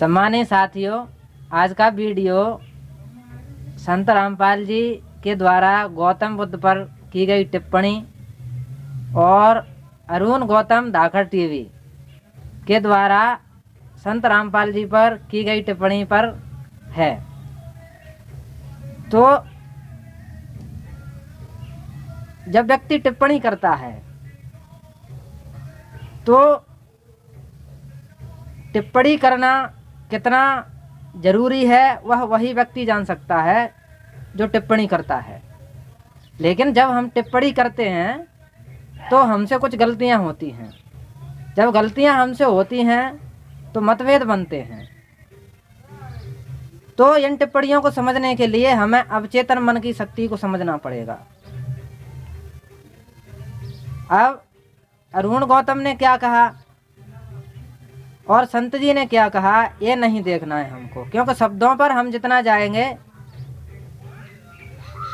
सम्मानित साथियों, आज का वीडियो संत रामपाल जी के द्वारा गौतम बुद्ध पर की गई टिप्पणी और अरुण गौतम धाकड़ टीवी के द्वारा संत रामपाल जी पर की गई टिप्पणी पर है। तो जब व्यक्ति टिप्पणी करता है तो टिप्पणी करना कितना जरूरी है वह वही व्यक्ति जान सकता है जो टिप्पणी करता है। लेकिन जब हम टिप्पणी करते हैं तो हमसे कुछ गलतियां होती हैं। जब गलतियां हमसे होती हैं तो मतभेद बनते हैं। तो इन टिप्पणियों को समझने के लिए हमें अवचेतन मन की शक्ति को समझना पड़ेगा। अब अरुण गौतम ने क्या कहा और संत जी ने क्या कहा, ये नहीं देखना है हमको, क्योंकि शब्दों पर हम जितना जाएंगे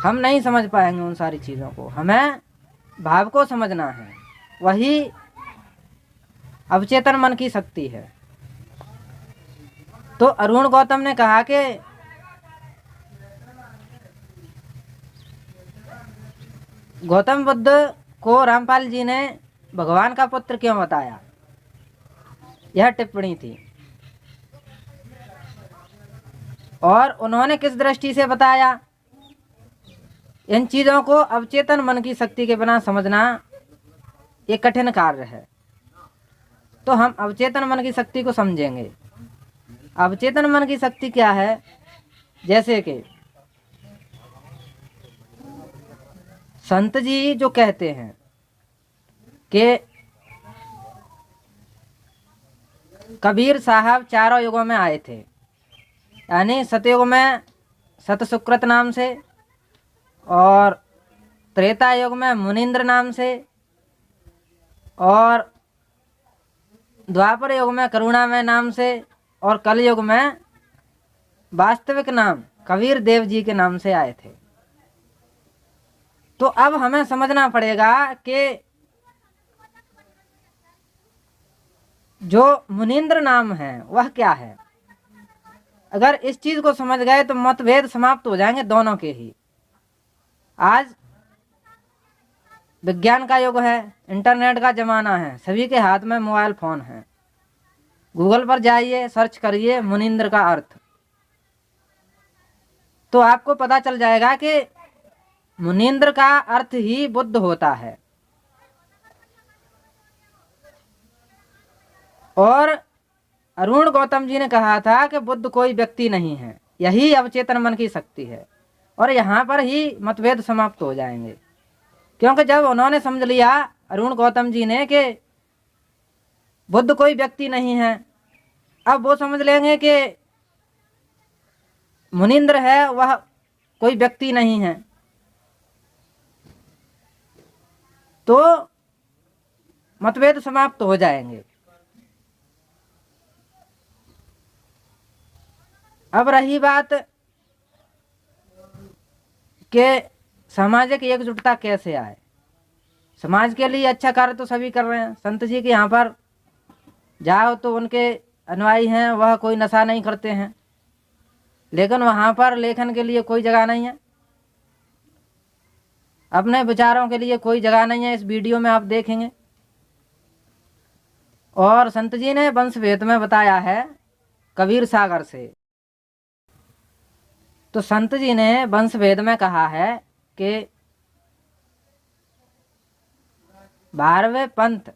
हम नहीं समझ पाएंगे उन सारी चीज़ों को। हमें भाव को समझना है, वही अवचेतन मन की शक्ति है। तो अरुण गौतम ने कहा कि गौतम बुद्ध को रामपाल जी ने भगवान का पुत्र क्यों बताया, यह टिप्पणी थी। और उन्होंने किस दृष्टि से बताया, इन चीज़ों को अवचेतन मन की शक्ति के बिना समझना एक कठिन कार्य है। तो हम अवचेतन मन की शक्ति को समझेंगे। अवचेतन मन की शक्ति क्या है, जैसे कि संत जी जो कहते हैं कि कबीर साहब चारों युगों में आए थे, यानी सतयुग में सत सुकृत नाम से, और त्रेता युग में मुनीन्द्र नाम से, और द्वापर युग में करुणामय नाम से, और कलयुग में वास्तविक नाम कबीर देव जी के नाम से आए थे। तो अब हमें समझना पड़ेगा कि जो मुनीन्द्र नाम है वह क्या है। अगर इस चीज को समझ गए तो मतभेद समाप्त हो जाएंगे दोनों के ही। आज विज्ञान का युग है, इंटरनेट का जमाना है, सभी के हाथ में मोबाइल फोन है। गूगल पर जाइए, सर्च करिए मुनीन्द्र का अर्थ, तो आपको पता चल जाएगा कि मुनीन्द्र का अर्थ ही बुद्ध होता है। और अरुण गौतम जी ने कहा था कि बुद्ध कोई व्यक्ति नहीं है, यही अवचेतन मन की शक्ति है। और यहाँ पर ही मतभेद समाप्त हो जाएंगे, क्योंकि जब उन्होंने समझ लिया अरुण गौतम जी ने कि बुद्ध कोई व्यक्ति नहीं है, अब वो समझ लेंगे कि मुनीन्द्र है वह कोई व्यक्ति नहीं है, तो मतभेद समाप्त हो जाएंगे। अब रही बात कि सामाजिक एकजुटता कैसे आए। समाज के लिए अच्छा कार्य तो सभी कर रहे हैं। संत जी के यहाँ पर जाओ तो उनके अनुयायी हैं, वह कोई नशा नहीं करते हैं, लेकिन वहाँ पर लेखन के लिए कोई जगह नहीं है, अपने विचारों के लिए कोई जगह नहीं है। इस वीडियो में आप देखेंगे। और संत जी ने वंशभेद में बताया है कबीर सागर से। तो संत जी ने वंशभेद में कहा है कि 12वें पंथ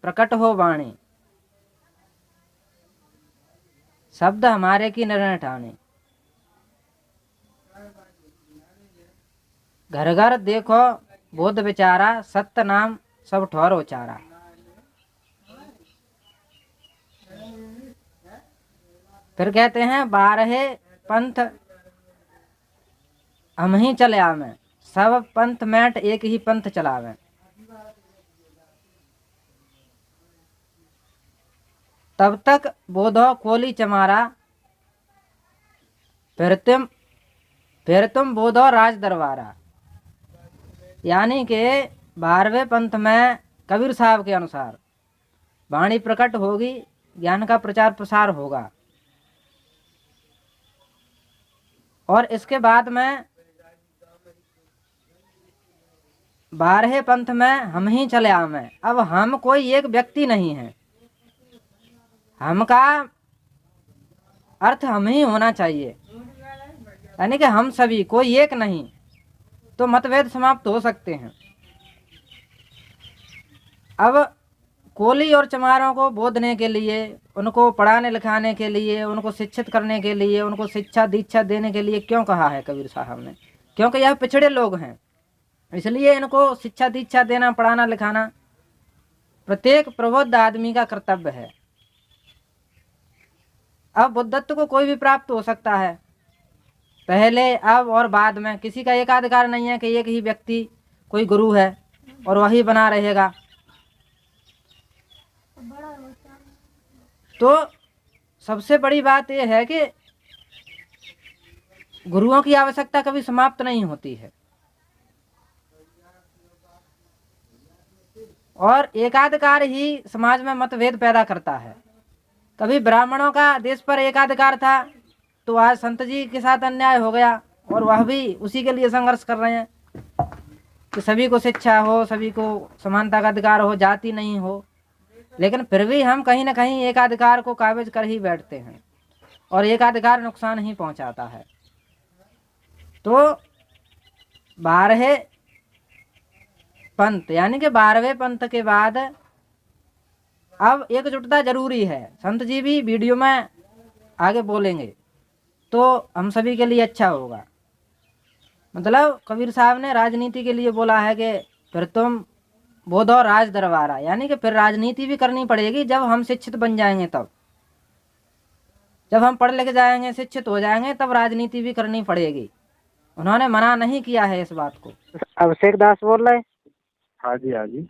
प्रकट हो वाणी, शब्द हमारे की निर्णय ठानी। घर घर देखो बोध विचारा, सत्य नाम सब ठौर उचारा। फिर कहते हैं 12 पंथ हम ही चले आवें, सब पंथ मैट एक ही पंथ चलावें। तब तक बोधो खोली चमारा, फिर तुम बोधो राज दरबारा। यानी कि 12वें पंथ में कबीर साहब के अनुसार वाणी प्रकट होगी, ज्ञान का प्रचार प्रसार होगा। और इसके बाद में 12 पंथ में हम ही चले आवे। अब हम कोई एक व्यक्ति नहीं है, हम का अर्थ हम ही होना चाहिए, यानी कि हम सभी कोई एक नहीं, तो मतभेद समाप्त हो सकते हैं। अब कोली और चमारों को बोधने के लिए, उनको पढ़ाने लिखाने के लिए, उनको शिक्षित करने के लिए, उनको शिक्षा दीक्षा देने के लिए क्यों कहा है कबीर साहब ने? क्योंकि यह पिछड़े लोग हैं, इसलिए इनको शिक्षा दीक्षा देना, पढ़ाना लिखाना प्रत्येक प्रबुद्ध आदमी का कर्तव्य है। अब बुद्धत्व को कोई भी प्राप्त हो सकता है, पहले, अब और बाद में। किसी का एकाधिकार नहीं है कि एक ही व्यक्ति कोई गुरु है और वही बना रहेगा। तो सबसे बड़ी बात यह है कि गुरुओं की आवश्यकता कभी समाप्त नहीं होती है, और एकाधिकार ही समाज में मतभेद पैदा करता है। कभी ब्राह्मणों का देश पर एकाधिकार था, तो आज संत जी के साथ अन्याय हो गया, और वह भी उसी के लिए संघर्ष कर रहे हैं कि सभी को शिक्षा हो, सभी को समानता का अधिकार हो, जाति नहीं हो। लेकिन फिर भी हम कहीं ना कहीं एकाधिकार को काबिज कर ही बैठते हैं, और एकाधिकार नुकसान ही पहुंचाता है। तो 12 पंथ, यानी कि 12वें पंथ के बाद अब एकजुटता जरूरी है। संत जी भी वीडियो में आगे बोलेंगे, तो हम सभी के लिए अच्छा होगा। मतलब कबीर साहब ने राजनीति के लिए बोला है कि फिर तुम बोध और राज दरबारा, यानी कि फिर राजनीति भी करनी पड़ेगी जब हम शिक्षित बन जाएंगे। तब जब हम पढ़ लिख जाएंगे, शिक्षित हो जाएंगे, तब राजनीति भी करनी पड़ेगी। उन्होंने मना नहीं किया है इस बात को। अभिषेक दास बोल रहे? हाँ जी, हाँ जी।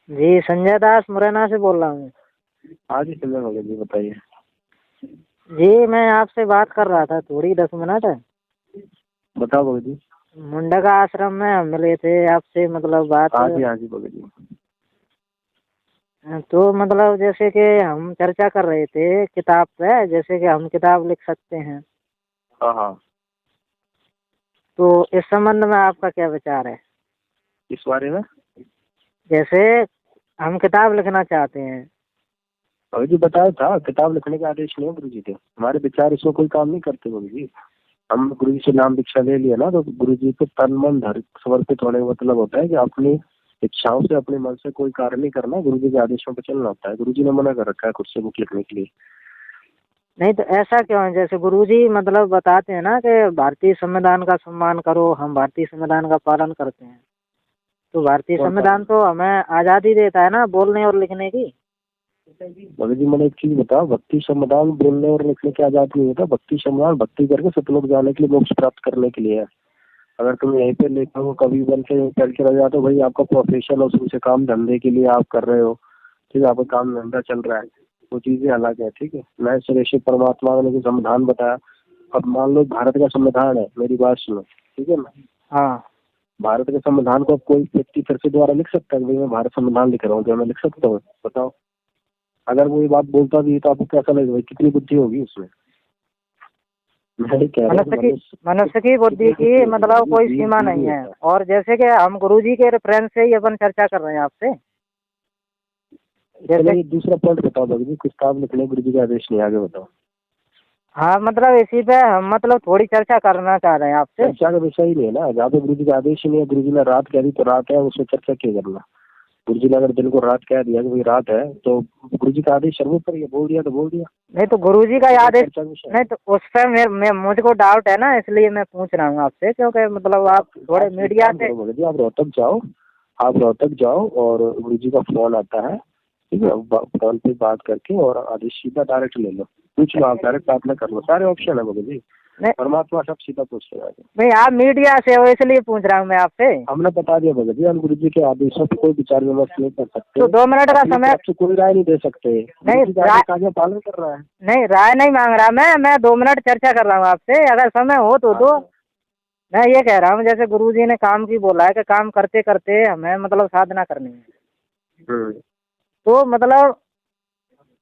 जी, संजय दास मुरैना से बोल रहा हूँ। हाँ जी, संजय हो गया जी, बताइए। जी, मैं आपसे बात कर रहा था थोड़ी 10 मिनट। बताओ भगत जी। मुंडका आश्रम में हम मिले थे आपसे, मतलब बात। हाँ जी, हाँ जी भगत जी। तो मतलब जैसे कि हम चर्चा कर रहे थे किताब पे, जैसे कि हम किताब लिख सकते हैं। हाँ हाँ। तो इस संबंध में आपका क्या विचार है? इस बारे में जैसे हम किताब लिखना चाहते हैं। भगत जी बताया था, किताब लिखने के आदेश नहीं है गुरु जी के। हमारे विचार इसमें कोई काम नहीं करते भगत जी। हम गुरु जी से नाम दीक्षा ले लिया ना, तो गुरु जी को तन मन धन समर्पित होने का मतलब होता है कि अपनी इच्छाओं से, अपने मन से कोई कार्य नहीं करना, गुरु जी के आदेशों पर चलना होता है। गुरु जी ने मना कर रखा है खुद से बुक लिखने के लिए। नहीं तो ऐसा क्यों है? जैसे गुरुजी मतलब बताते हैं ना कि भारतीय संविधान का सम्मान करो, हम भारतीय संविधान का पालन करते हैं। तो भारतीय संविधान तो हमें आज़ादी देता है ना बोलने और लिखने की। भगत जी मैंने एक चीज बताओ, भक्ति संविधान बोलने और लिखने की आजादी नहीं होता। भक्ति संविधान भक्ति करके सतलोक जाने के लिए, मोक्ष प्राप्त करने के लिए है। अगर तुम यहीं पे लेखक हो, कवि बन के चल के रह जाते हो, भाई आपका प्रोफेशन और तुमसे काम धंधे के लिए आप कर रहे हो, ठीक है, आपका काम धंधा चल रहा है, वो चीजें अलग है, ठीक है। नए सिरे से परमात्मा ने जो संविधान बताया, अब मान लो भारत का संविधान है, मेरी बात सुनो, ठीक है ना। हाँ, भारत के संविधान को अब कोई व्यक्ति फिर से द्वारा लिख सकता है? भाई मैं भारत संविधान लिख रहा हूँ, क्या मैं लिख सकता हूँ? बताओ। अगर वो ये बात बोलता भी तो आपको कैसा लगेगा? भाई कितनी बुद्धि होगी उसमें। मनुष्य की बुद्धि की मतलब कोई सीमा नहीं है। और जैसे कि हम गुरुजी के रेफरेंस से ही अपन चर्चा कर रहे हैं आपसे। जैसे दूसरा पॉइंट बताओ भगत जी, किताब लिखने गुरु जी का आदेश नहीं, आगे बताओ। हाँ, मतलब इसी पे हम मतलब थोड़ी चर्चा करना चाह रहे हैं आपसे। चर्चा का विषय ही नहीं है ना, जहाँ पे गुरु जी का आदेश ही नहीं है। गुरु जी ने रात कह दी तो रात है, उसमें चर्चा क्या करना। गुरु जी ने अगर दिन को रात कह दिया कि भाई रात है, तो गुरु जी का आदेश सर्वोपरि है, बोल दिया तो बोल दिया। नहीं तो गुरुजी का आदेश नहीं, तो उस पर मुझको डाउट है ना, इसलिए मैं पूछ रहा हूँ आपसे। क्योंकि मतलब आप थोड़े मीडिया से, आप रोहतक जाओ, आप रोहतक जाओ और गुरु जी का फोन आता है, ठीक है, फोन पे बात करके और आदेश सीधा डायरेक्ट ले लो, पूछ लो, आप डायरेक्ट बात ना कर लो, सारे ऑप्शन है भगत जी। परमात्मा सब सीधा पूछ रहा है। नहीं, आप मीडिया से हो इसलिए पूछ रहा हूँ मैं आपसे। हमने बता दिया भगत जी, हम गुरु जी के आदेशों पर कोई विचार विमर्श नहीं कर सकते। तो 2 मिनट का समय, कोई राय नहीं दे सकते। नहीं, राय पालन कर रहा है। नहीं, राय नहीं मांग रहा मैं 2 मिनट चर्चा कर रहा हूँ आपसे, अगर समय हो तो दो। मैं ये कह रहा हूँ जैसे गुरुजी ने काम की बोला है कि काम करते करते हमें मतलब साधना करनी है। तो मतलब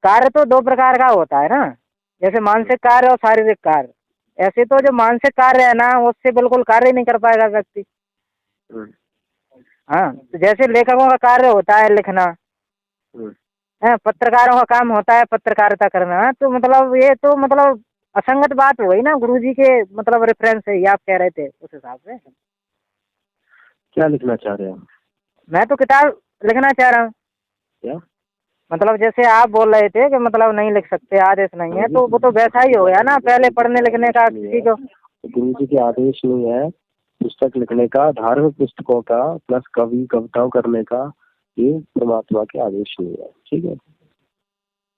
कार्य तो 2 प्रकार का होता है ना, जैसे मानसिक कार्य और शारीरिक कार्य। ऐसे तो जो मानसिक कार्य है ना उससे बिल्कुल कार्य नहीं कर पाएगा व्यक्ति। हाँ, तो जैसे लेखकों का कार्य होता है लिखना, पत्रकारों का काम होता है पत्रकारिता करना, तो मतलब ये तो मतलब असंगत बात हो गई ना। गुरुजी के मतलब रेफरेंस है ये आप कह रहे थे, उस हिसाब से क्या लिखना चाह रहे हैं? मैं तो किताब लिखना चाह रहा हूँ। क्या मतलब जैसे आप बोल रहे थे कि मतलब नहीं लिख सकते, आदेश नहीं है, तो वो तो वैसा ही हो गया ना पहले पढ़ने लिखने का किसी को। गुरु जी के आदेश नहीं है पुस्तक लिखने का, धार्मिक पुस्तकों का प्लस कवि कविताओं करने का, ये परमात्मा के आदेश नहीं है। ठीक है,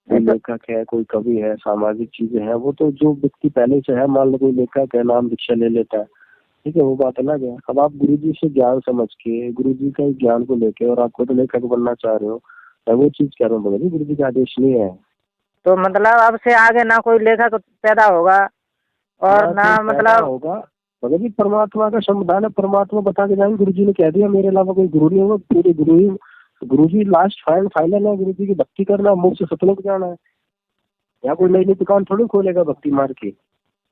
कोई लेखक है, कोई कवि है, सामाजिक चीजें हैं, वो तो जो व्यक्ति पहले से है, मान लो कोई लेखक है, नाम दीक्षा ले लेता है, ठीक है, वो बात अलग है। अब आप गुरु जी से ज्ञान समझ के, गुरु जी का ज्ञान को लेके और आपको तो लेखक बनना चाह रहे हो, मैं वो चीज कह रहा हूँ भगत जी, गुरु जी का आदेश नहीं है। तो मतलब अब से आगे ना कोई लेखक पैदा होगा और ना मतलब होगा भगत जी, परमात्मा का संविधान है, परमात्मा बता के जाएंगे। गुरु जी ने कह दिया मेरे अलावा कोई गुरु नहीं होगा, पूरे गुरु जी लास्ट फाइनल है। गुरु जी की भक्ति करना, मुख से सतलोक जाना है। यहाँ कोई नई दुकान थोड़ी खोलेगा भक्ति मार के।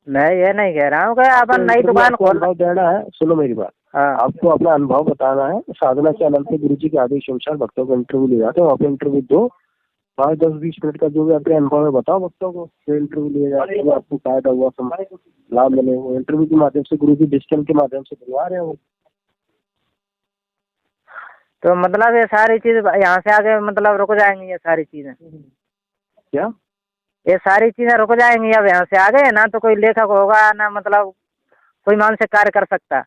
मैं ये नहीं कह रहा हूँ कि अपन नई दुकान खोल देना है। सुनो मेरी बात, आपको अपना अनुभव बताना है। साधना चैनल पे गुरु जी के आदेश अनुसार भक्तों को इंटरव्यू ले जाते हैं, वहाँ पे इंटरव्यू दो, 5, 10, 20 मिनट का जो भी आपके अनुभव है बताओ भक्तों को, फिर इंटरव्यू लिया जाए। अगर आपको फायदा हुआ, लाभ मिले, वो इंटरव्यू के माध्यम से गुरु जी डिजिटल के माध्यम से बुलवा रहे हैं वो। तो मतलब ये सारी चीज यहाँ से आगे मतलब रुक जाएंगी, ये सारी चीजें क्या ये सारी चीजें रुक जाएंगी अब यहाँ से आगे? ना तो कोई लेखक होगा, ना मतलब कोई मानसिक कार्य कर सकता।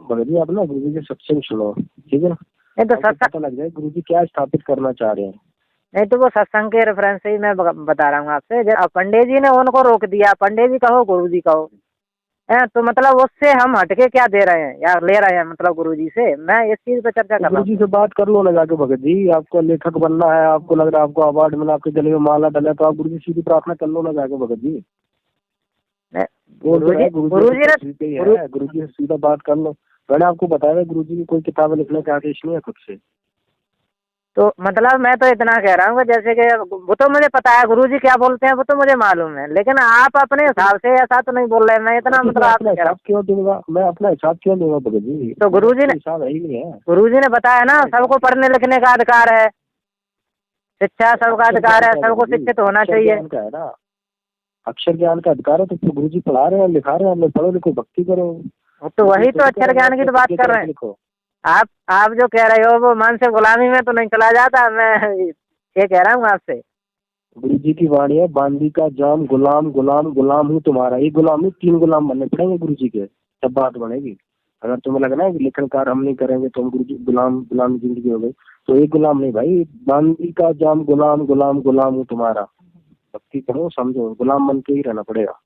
भगत जी आप ना गुरु जी के सत्संग सुनो, ठीक है ना, नहीं तो सत्संग पता लग जाए गुरु जी क्या स्थापित करना चाह रहे हैं। नहीं तो वो सत्संग के रेफरेंस से ही मैं बता रहा हूँ आपसे। पंडित जी ने उनको रोक दिया, पंडित जी कहो गुरु जी कहो, है तो मतलब उससे हम हटके क्या दे रहे हैं या ले रहे हैं मतलब गुरु जी से? मैं इस चीज पे चर्चा कर रहा हूँ। गुरु जी से बात कर लो ना जाके भगत जी, आपको लेखक बनना है, आपको लग रहा है आपको अवार्ड मिला, आपके गले में माला डला, तो आप गुरु जी सीधी प्रार्थना कर लो ना जाके भगत जी। गुरु जी से सीधा बात कर लो। मैंने आपको बताया गुरु जी की कोई किताबें लिखने का आदेश नहीं है खुद से। तो मतलब मैं तो इतना कह रहा हूँ जैसे कि वो तो मुझे पता है गुरुजी क्या बोलते हैं, वो तो मुझे मालूम है, लेकिन आप अपने हिसाब से ऐसा तो नहीं बोल रहे। मैं इतना मतलब आपने हिसाब क्यों दूंगा, मैं अपना हिसाब क्यों दूंगा भगत जी? तो गुरुजी ने हिसाब है ही नहीं है। गुरुजी ने बताया ना सबको पढ़ने लिखने का अधिकार है, शिक्षा सबका अधिकार है, सबको शिक्षित होना चाहिए। अक्षर ज्ञान का अधिकार है, तो गुरु जी पढ़ा रहे हैं, लिखा रहे हैं, पढ़ो लिखो भक्ति करो। तो वही तो अक्षर ज्ञान की तो बात कर रहे हैं। आप जो कह रहे हो वो मानसिक गुलामी में तो नहीं चला जाता। मैं ये कह रहा हूँ आपसे, गुरु जी की वाणी है, बांदी का जाम गुलाम गुलाम गुलाम हूँ तुम्हारा। ये गुलाम नहीं, 3 गुलाम बनने पड़ेंगे गुरु जी के, तब बात बनेगी। अगर तुम्हें लग रहा है कि लेखनकार हम नहीं करेंगे तो हम गुरु जी गुलाम जिंदगी हो गई, तो एक गुलाम नहीं भाई, बांदी का जाम गुलाम गुलाम गुलाम हूँ तुम्हारा। भक्ति करो, समझो, गुलाम बन के ही रहना पड़ेगा।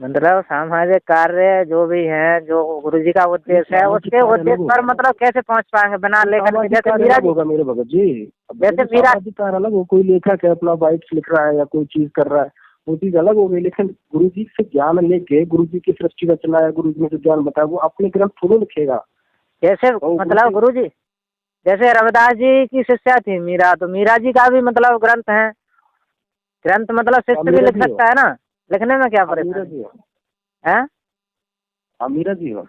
मतलब सामाजिक कार्य जो भी है, जो गुरु जी का उद्देश्य है, उसके उद्देश्य पर मतलब कैसे पहुंच पाएंगे बिना लेखन के? जैसे मीरा जी होगा मेरे भगत जी, जैसे मीरा कार्य अलग हो, कोई लेखक है अपना बाइट लिख रहा है या कोई चीज कर रहा है, वो चीज अलग हो गई। लेकिन गुरु जी से ज्ञान लेके, गुरु जी की सृष्टि रचना है, गुरु जी ने जो ज्ञान बताया वो अपने ग्रंथ थोड़ा लिखेगा। जैसे मतलब गुरु जी जैसे रविदास जी की शिष्या थी मीरा, तो मीरा जी का भी मतलब ग्रंथ है। ग्रंथ मतलब शिष्य भी लिख सकता है ना, लिखने में क्या परेशानी है? मीरा जी हो?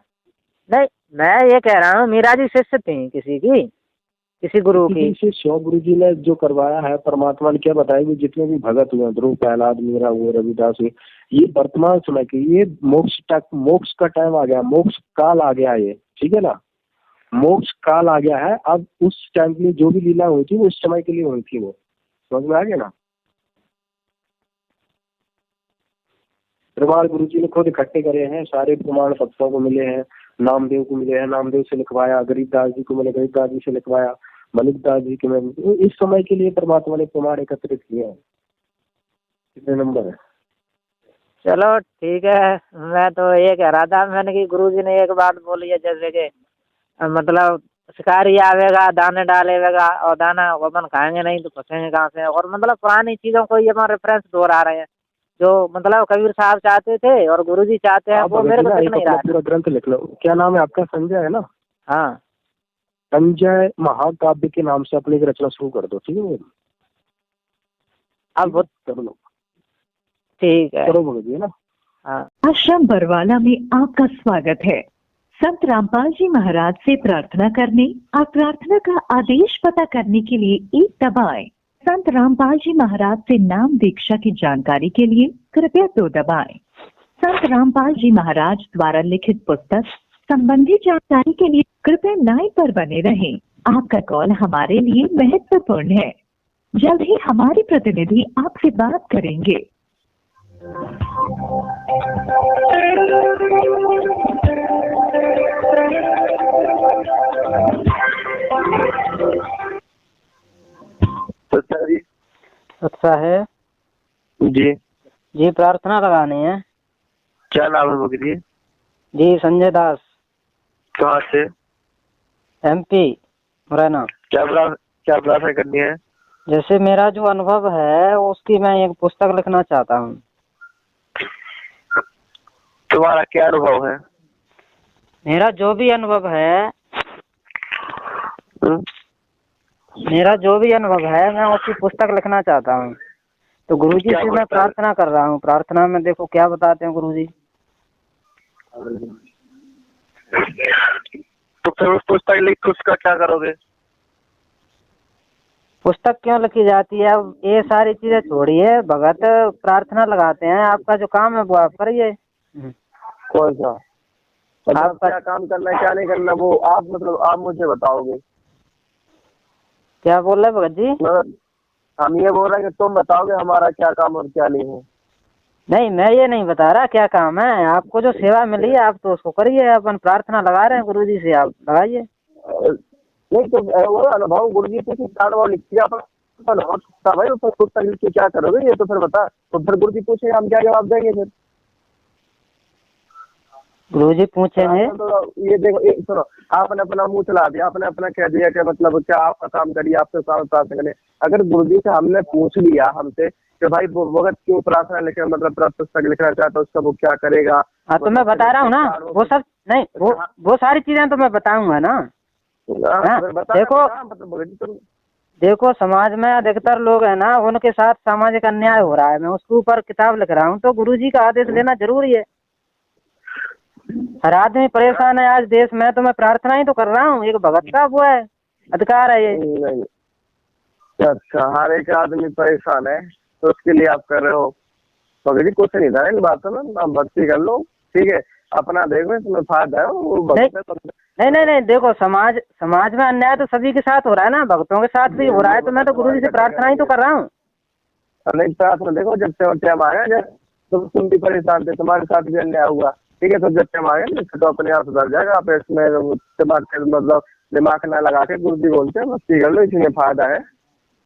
नहीं, मैं ये कह रहा हूँ मीरा जी शिष्य थी किसी गुरु की। शिष्य गुरु जी ने जो करवाया है, परमात्मा ने क्या बताया, जितने भी भगत हुए, ध्रुव, प्रहलाद, मीरा हुए, रविदास हुए, ये वर्तमान समय के, ये मोक्ष का टाइम आ गया, मोक्ष काल आ गया, ये ठीक है ना, मोक्ष काल आ गया है। अब उस टाइम के लिए जो भी लीला हुई थी वो उस समय के लिए हुई थी, वो समझ में आ गया ना। प्रमाण गुरु जी ने खुद इकट्ठे करे हैं, सारे प्रमाण भक्तों को मिले हैं, नामदेव को मिले हैं, नामदेव से लिखवाया, गरीबदास जी को मिले, गरीबदास जी से लिखवाया, मलिकदास जी के मिले। इस समय के लिए परमात्मा ने प्रमाण एकत्रित किए हैं। कितने नंबर है? चलो ठीक है। मैं तो ये कह रहा था, मैंने कि गुरु जी ने एक बात बोली है, जैसे कि मतलब शिकारी आवेगा दाने डालेगा और दाना अपन खाएंगे नहीं तो फंसेंगे कहाँ से? और मतलब पुरानी चीजों को ये हम रेफरेंस दोहरा रहे हैं, जो मतलब कबीर साहब चाहते थे और गुरुजी चाहते हैं, वो मेरे को दिख नहीं रहा। पूरा ग्रंथ लिख लो। क्या नाम है आपका? संजय है ना? हाँ, संजय महाकाव्य के नाम से अपनी रचना शुरू कर दो, ठीक है? अब कर लो। ठीक है। करो भगत जी ना। हाँ। आश्रम बरवाला में आपका स्वागत है। संत रामपाल जी महाराज से प्रार्थना करने और प्रार्थना का आदेश पता करने के लिए 1 दबाएं। संत रामपाल जी महाराज से नाम दीक्षा की जानकारी के लिए कृपया 2 दबाएं। संत रामपाल जी महाराज द्वारा लिखित पुस्तक संबंधी जानकारी के लिए कृपया लाइन पर बने रहें। आपका कॉल हमारे लिए महत्वपूर्ण है। जल्द ही हमारे प्रतिनिधि आपसे बात करेंगे। जी अच्छा है जी। जी, प्रार्थना लगानी है। क्या नाम है भगत जी? जी, संजय दास, कहाँ से? MP मुरैना। क्या प्रार्थना करनी है? जैसे मेरा जो अनुभव है उसकी मैं एक पुस्तक लिखना चाहता हूँ। तुम्हारा क्या अनुभव है? मेरा जो भी अनुभव है हम्म? मैं उसकी पुस्तक लिखना चाहता हूँ। तो गुरुजी क्या से मैं पुस्तक? प्रार्थना कर रहा हूँ। प्रार्थना में देखो क्या बताते हैं गुरुजी। तो फिर उस पुस्तक लिख के उसका क्या करोगे? पुस्तक क्यों लिखी जाती है? अब ये सारी चीजें छोड़िए, भगत प्रार्थना लगाते हैं। आपका जो काम है वो आप करिए। कौन सा? मतलब आपका क्या काम करना है क्या नहीं करना वो आप मुझे बताओगे। क्या बोल रहे भगत जी? मतलब हम ये बोल रहे हैं कि तुम बताओगे हमारा क्या काम और क्या नहीं है। नहीं, मैं ये नहीं बता रहा क्या काम है। आपको जो सेवा मिली है आप तो उसको करिए। अपन प्रार्थना लगा रहे हैं गुरुजी से, आप लगाइए। नहीं तो वो अनुभव गुरु जी से अनुभव लिखिए अपना अनुभव भाई। तो पुस्तक लिख के क्या करोगे ये तो फिर बता। तो फिर गुरु जी पूछे हम क्या जवाब देंगे फिर? गुरुजी पूछेंगे। तो ये देखो सुनो, आपने अपना मुंह चला दिया, आपने अपना कह दिया कि मतलब क्या आपका काम करिए, आपसे प्रार्थना करें। अगर गुरुजी से हमने पूछ लिया हमसे कि भाई वो भगत क्यों प्रार्थना लिखे मतलब पुस्तक लिखना चाहता है उसका वो क्या करेगा। हाँ, तो मैं बता रहा हूँ ना वो सब। नहीं, वो सारी चीजें तो मैं बताऊंगा ना। हाँ, देखो समाज में अधिकतर लोग है ना, उनके साथ सामाजिक अन्याय हो रहा है। मैं उसके ऊपर किताब लिख रहा हूँ तो गुरुजी का आदेश लेना जरूरी है। हर आदमी परेशान है आज देश में, तो मैं प्रार्थना ही तो कर रहा हूँ। एक भगत का वो है, अधिकार है ये। नहीं अच्छा, हर एक आदमी परेशान है तो उसके लिए आप कर रहे हो। भगत जी कुछ नहीं था इन बातों में, आप भक्ति कर लो ठीक है, अपना देखो इसमें फायदा है। वो नहीं, देखो समाज में अन्याय तो सभी के साथ हो रहा है ना, भक्तों के साथ भी हो रहा है। तो मैं तो गुरुजी से प्रार्थना ही तो कर रहा हूँ। नहीं प्रार्थना देखो, जब से टाइम आया जब तुम भी परेशान थे, तुम्हारे साथ भी अन्याय हुआ ठीक है, तो जब टाइम आया ना तो अपने आप सुधर जाएगा। आप इसमें दिमाग ना लगा के गुरुजी बोलते हैं भक्ति कर लो, इसमें फायदा है।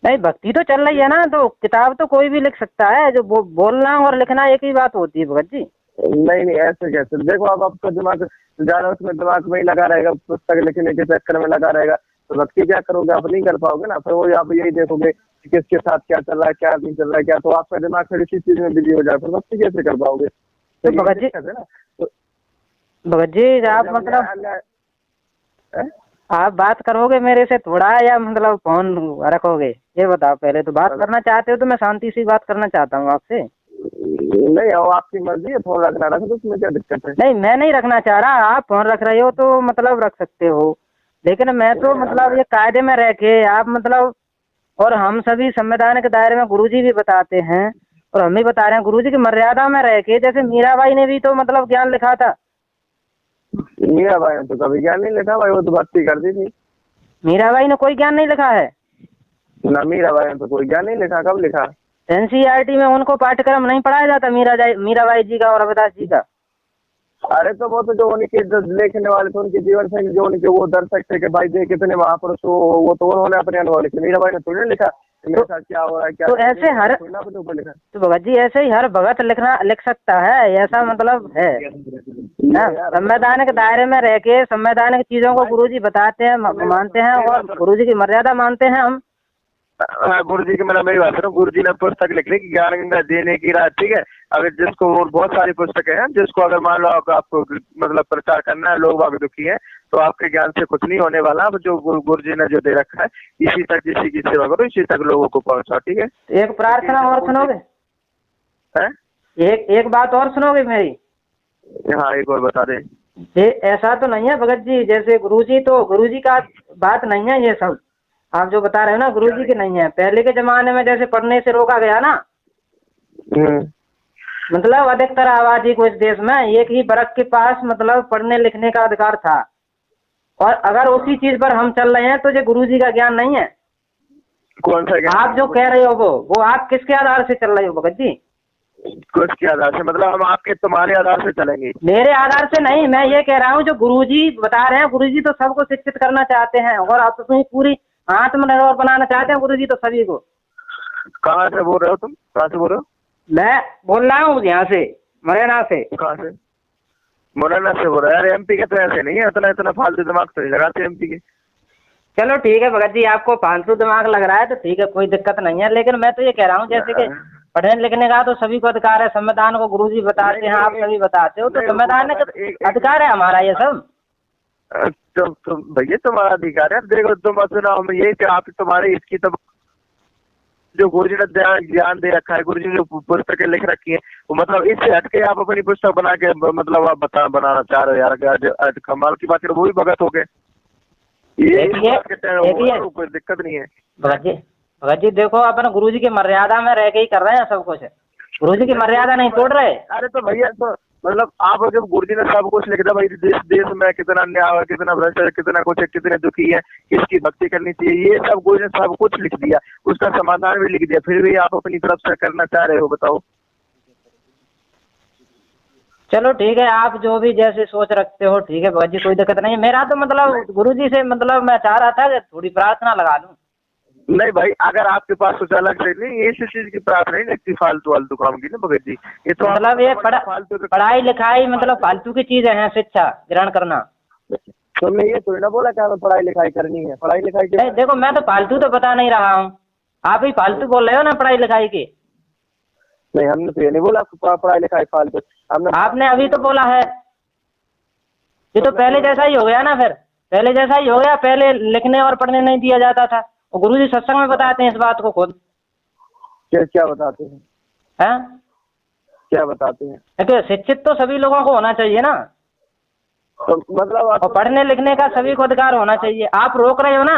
नहीं, भक्ति तो चल रही है ना, तो किताब तो कोई भी लिख सकता है। जो बोलना और लिखना एक ही बात होती है भगत जी। नहीं ऐसे कैसे? देखो अब आपका दिमाग ज्यादा उसमें दिमाग में ही लगा रहेगा, पुस्तक लिखने के चक्कर में लगा रहेगा, तो भक्ति क्या करोगे? आप नहीं कर पाओगे ना। फिर वो आप यही देखोगे कि किसके साथ क्या चल रहा है क्या नहीं चल रहा है क्या, तो आपका दिमाग फिर इसी चीज में बिजी हो जाए, फिर भक्ति कैसे कर पाओगे? तो भगत जी आप मतलब आप बात करोगे मेरे से थोड़ा, या मतलब फोन रखोगे? ये बताओ पहले। तो बात करना चाहते हो तो मैं शांति से बात करना चाहता हूँ आपसे। नहीं वो आपकी मर्जी है, फोन रखना रखो, तो उसमें क्या दिक्कत है? नहीं, मैं नहीं रखना चाह रहा। आप फोन रख रहे हो तो मतलब रख सकते हो, लेकिन मैं तो मतलब ये कायदे में रह के आप मतलब, और हम सभी संविधान के दायरे में गुरुजी भी बताते हैं और हम भी बता रहे हैं गुरुजी की मर्यादा में रह के। जैसे मीराबाई ने भी तो मतलब ज्ञान लिखा था। मीराबाई ने तो कभी ज्ञान नहीं लिखा भाई, वो तो भक्ति करती थी। मीराबाई ने कोई ज्ञान नहीं लिखा है ना, मीराबाई ने तो कोई ज्ञान नहीं लिखा। कब लिखा? NCERT में उनको पाठ्यक्रम नहीं पढ़ाया जाता मीराबाई जी का और रविदास जी का। अरे तो वो तो जो उनके लिखने वाले थे उनके जीवन से जो उनके वो दर्शक थे कि भाई देख कितने महापुरुष हो, वो तो उन्होंने अपने अनुभव लिखे। मीराबाई ने थोड़ी लिखा मेरे साथ क्या हो रहा है क्या। तो ऐसे हर तो भगत जी ऐसे ही हर भगत लिख सकता है, ऐसा मतलब है ना। संवैधानिक दायरे में रह के संवैधानिक चीजों को गुरुजी बताते हैं, मानते हैं और गुरुजी की मर्यादा मानते हैं हम। गुरु जी की मेरी बात है, गुरु जी ने पुस्तक लिखने की ज्ञान गंगा देने की रात ठीक है। अगर जिसको बहुत सारी पुस्तकें हैं, जिसको अगर मान लो आपको मतलब प्रचार करना है, लोग बाग दुखी है, तो आपके ज्ञान से कुछ नहीं होने वाला। अब जो गुरु जी ने जो दे रखा है इसी तक जिसी की सेवा करो, इसी तक लोगों को पहुंचाओ ठीक है। एक प्रार्थना और सुनोगे? एक बात और सुनोगे मेरी? हाँ, एक और बता दे। ये ऐसा तो नहीं है भगत जी, जैसे गुरुजी का बात नहीं है ये सब आप जो बता रहे हो ना, गुरुजी की नहीं है। पहले के जमाने में जैसे पढ़ने से रोका गया ना, मतलब अधिकतर आबादी को इस देश में एक ही वर्ग के पास मतलब पढ़ने लिखने का अधिकार था, और अगर उसी चीज पर हम चल रहे हैं तो ये गुरुजी का ज्ञान नहीं है। कौन सा ज्ञान? आप जो कह रहे हो वो आप किसके आधार से चल रहे हो भगत जी? किसके आधार से? मतलब हम आपके तुम्हारे आधार से चलेंगे? मेरे आधार से नहीं, मैं ये कह रहा हूँ जो गुरुजी बता रहे हैं, गुरुजी तो सबको शिक्षित करना चाहते हैं और आप अपनी पूरी आत्मनिर्भर बनाना चाहते हैं गुरुजी तो सभी को। कहाँ से बोल रहे हो तुम? कहाँ से बोल रहे हो? मैं बोल रहा हूँ यहाँ से, मुरैना से। कहाँ से? मुरैना से बोल रहे हैं? यार एमपी के तो ऐसे नहीं है, इतना फालतू दिमाग तो नहीं लगाते एमपी के। चलो ठीक है भगत जी, आपको फालतू दिमाग लग रहा है तो ठीक है, कोई दिक्कत नहीं है, लेकिन मैं तो ये कह रहा हूँ जैसे कि पढ़ने लिखने का तो सभी को अधिकार है। संविधान को गुरुजी बताते हैं, आप सभी बताते हो, तो संविधान का अधिकार है हमारा ये सब। तो भैया तुम्हारा अधिकार है। देखो तुम सुना हम ये कि आप तुम्हारे इसकी तो जो गुरुजी ने ज्ञान दे रखा है, गुरुजी ने जो पुस्तकें लिख रखी है, वो मतलब इससे हटके आप अपनी पुस्तक बना के मतलब आप बनाना चाह रहे हो यार, कमाल की बात है। वो भी भगत हो गए, ये कोई दिक्कत नहीं है। भगत जी देखो, अपन गुरुजी की मर्यादा में रह के ही कर रहे हैं सब कुछ, गुरुजी की मर्यादा नहीं तोड़ रहे। अरे तो भैया तो मतलब आप जब गुरुजी ने सब कुछ लिख दिया भाई, देश में कितना अन्याय है, कितना भ्रष्टाचार, कितना कुछ है, कितने दुखी है, किसकी भक्ति करनी चाहिए, ये सब गुरुजी ने सब कुछ लिख दिया, उसका समाधान भी लिख दिया, फिर भी आप अपनी तरफ से करना चाह रहे हो, बताओ। चलो ठीक है, आप जो भी जैसे सोच रखते हो ठीक है भगत जी, कोई दिक्कत नहीं है। मेरा तो मतलब गुरुजी से मतलब मैं चाह रहा था कि थोड़ी प्रार्थना लगा लूं। नहीं भाई, अगर आपके पास कुछ अलग से नहीं, इस चीज की प्रार्थना नहीं लगती फालतू काम की ना भगत जी। ये तो मतलब ये पढ़ाई लिखाई मतलब फालतू की चीजें हैं, शिक्षा ग्रहण करना। तुमने ये थोड़ी ना बोला कि हमें पढ़ाई लिखाई करनी है, पढ़ाई लिखाई नहीं देखो, मैं तो फालतू तो बता नहीं रहा हूँ, आप ही फालतू बोल रहे हो ना पढ़ाई लिखाई की। नहीं, हमने तो ये नहीं बोला पढ़ाई लिखाई फालतू, आपने अभी तो बोला है। ये तो पहले जैसा ही हो गया ना, फिर पहले जैसा ही हो गया। पहले लिखने और पढ़ने नहीं दिया जाता था, और गुरुजी सत्संग में बताते हैं इस बात को खुद। क्या बताते हैं? क्या बताते हैं? शिक्षित तो सभी लोगों को होना चाहिए ना, तो मतलब और पढ़ने लिखने का सभी को अधिकार होना चाहिए। आप रोक रहे हो ना,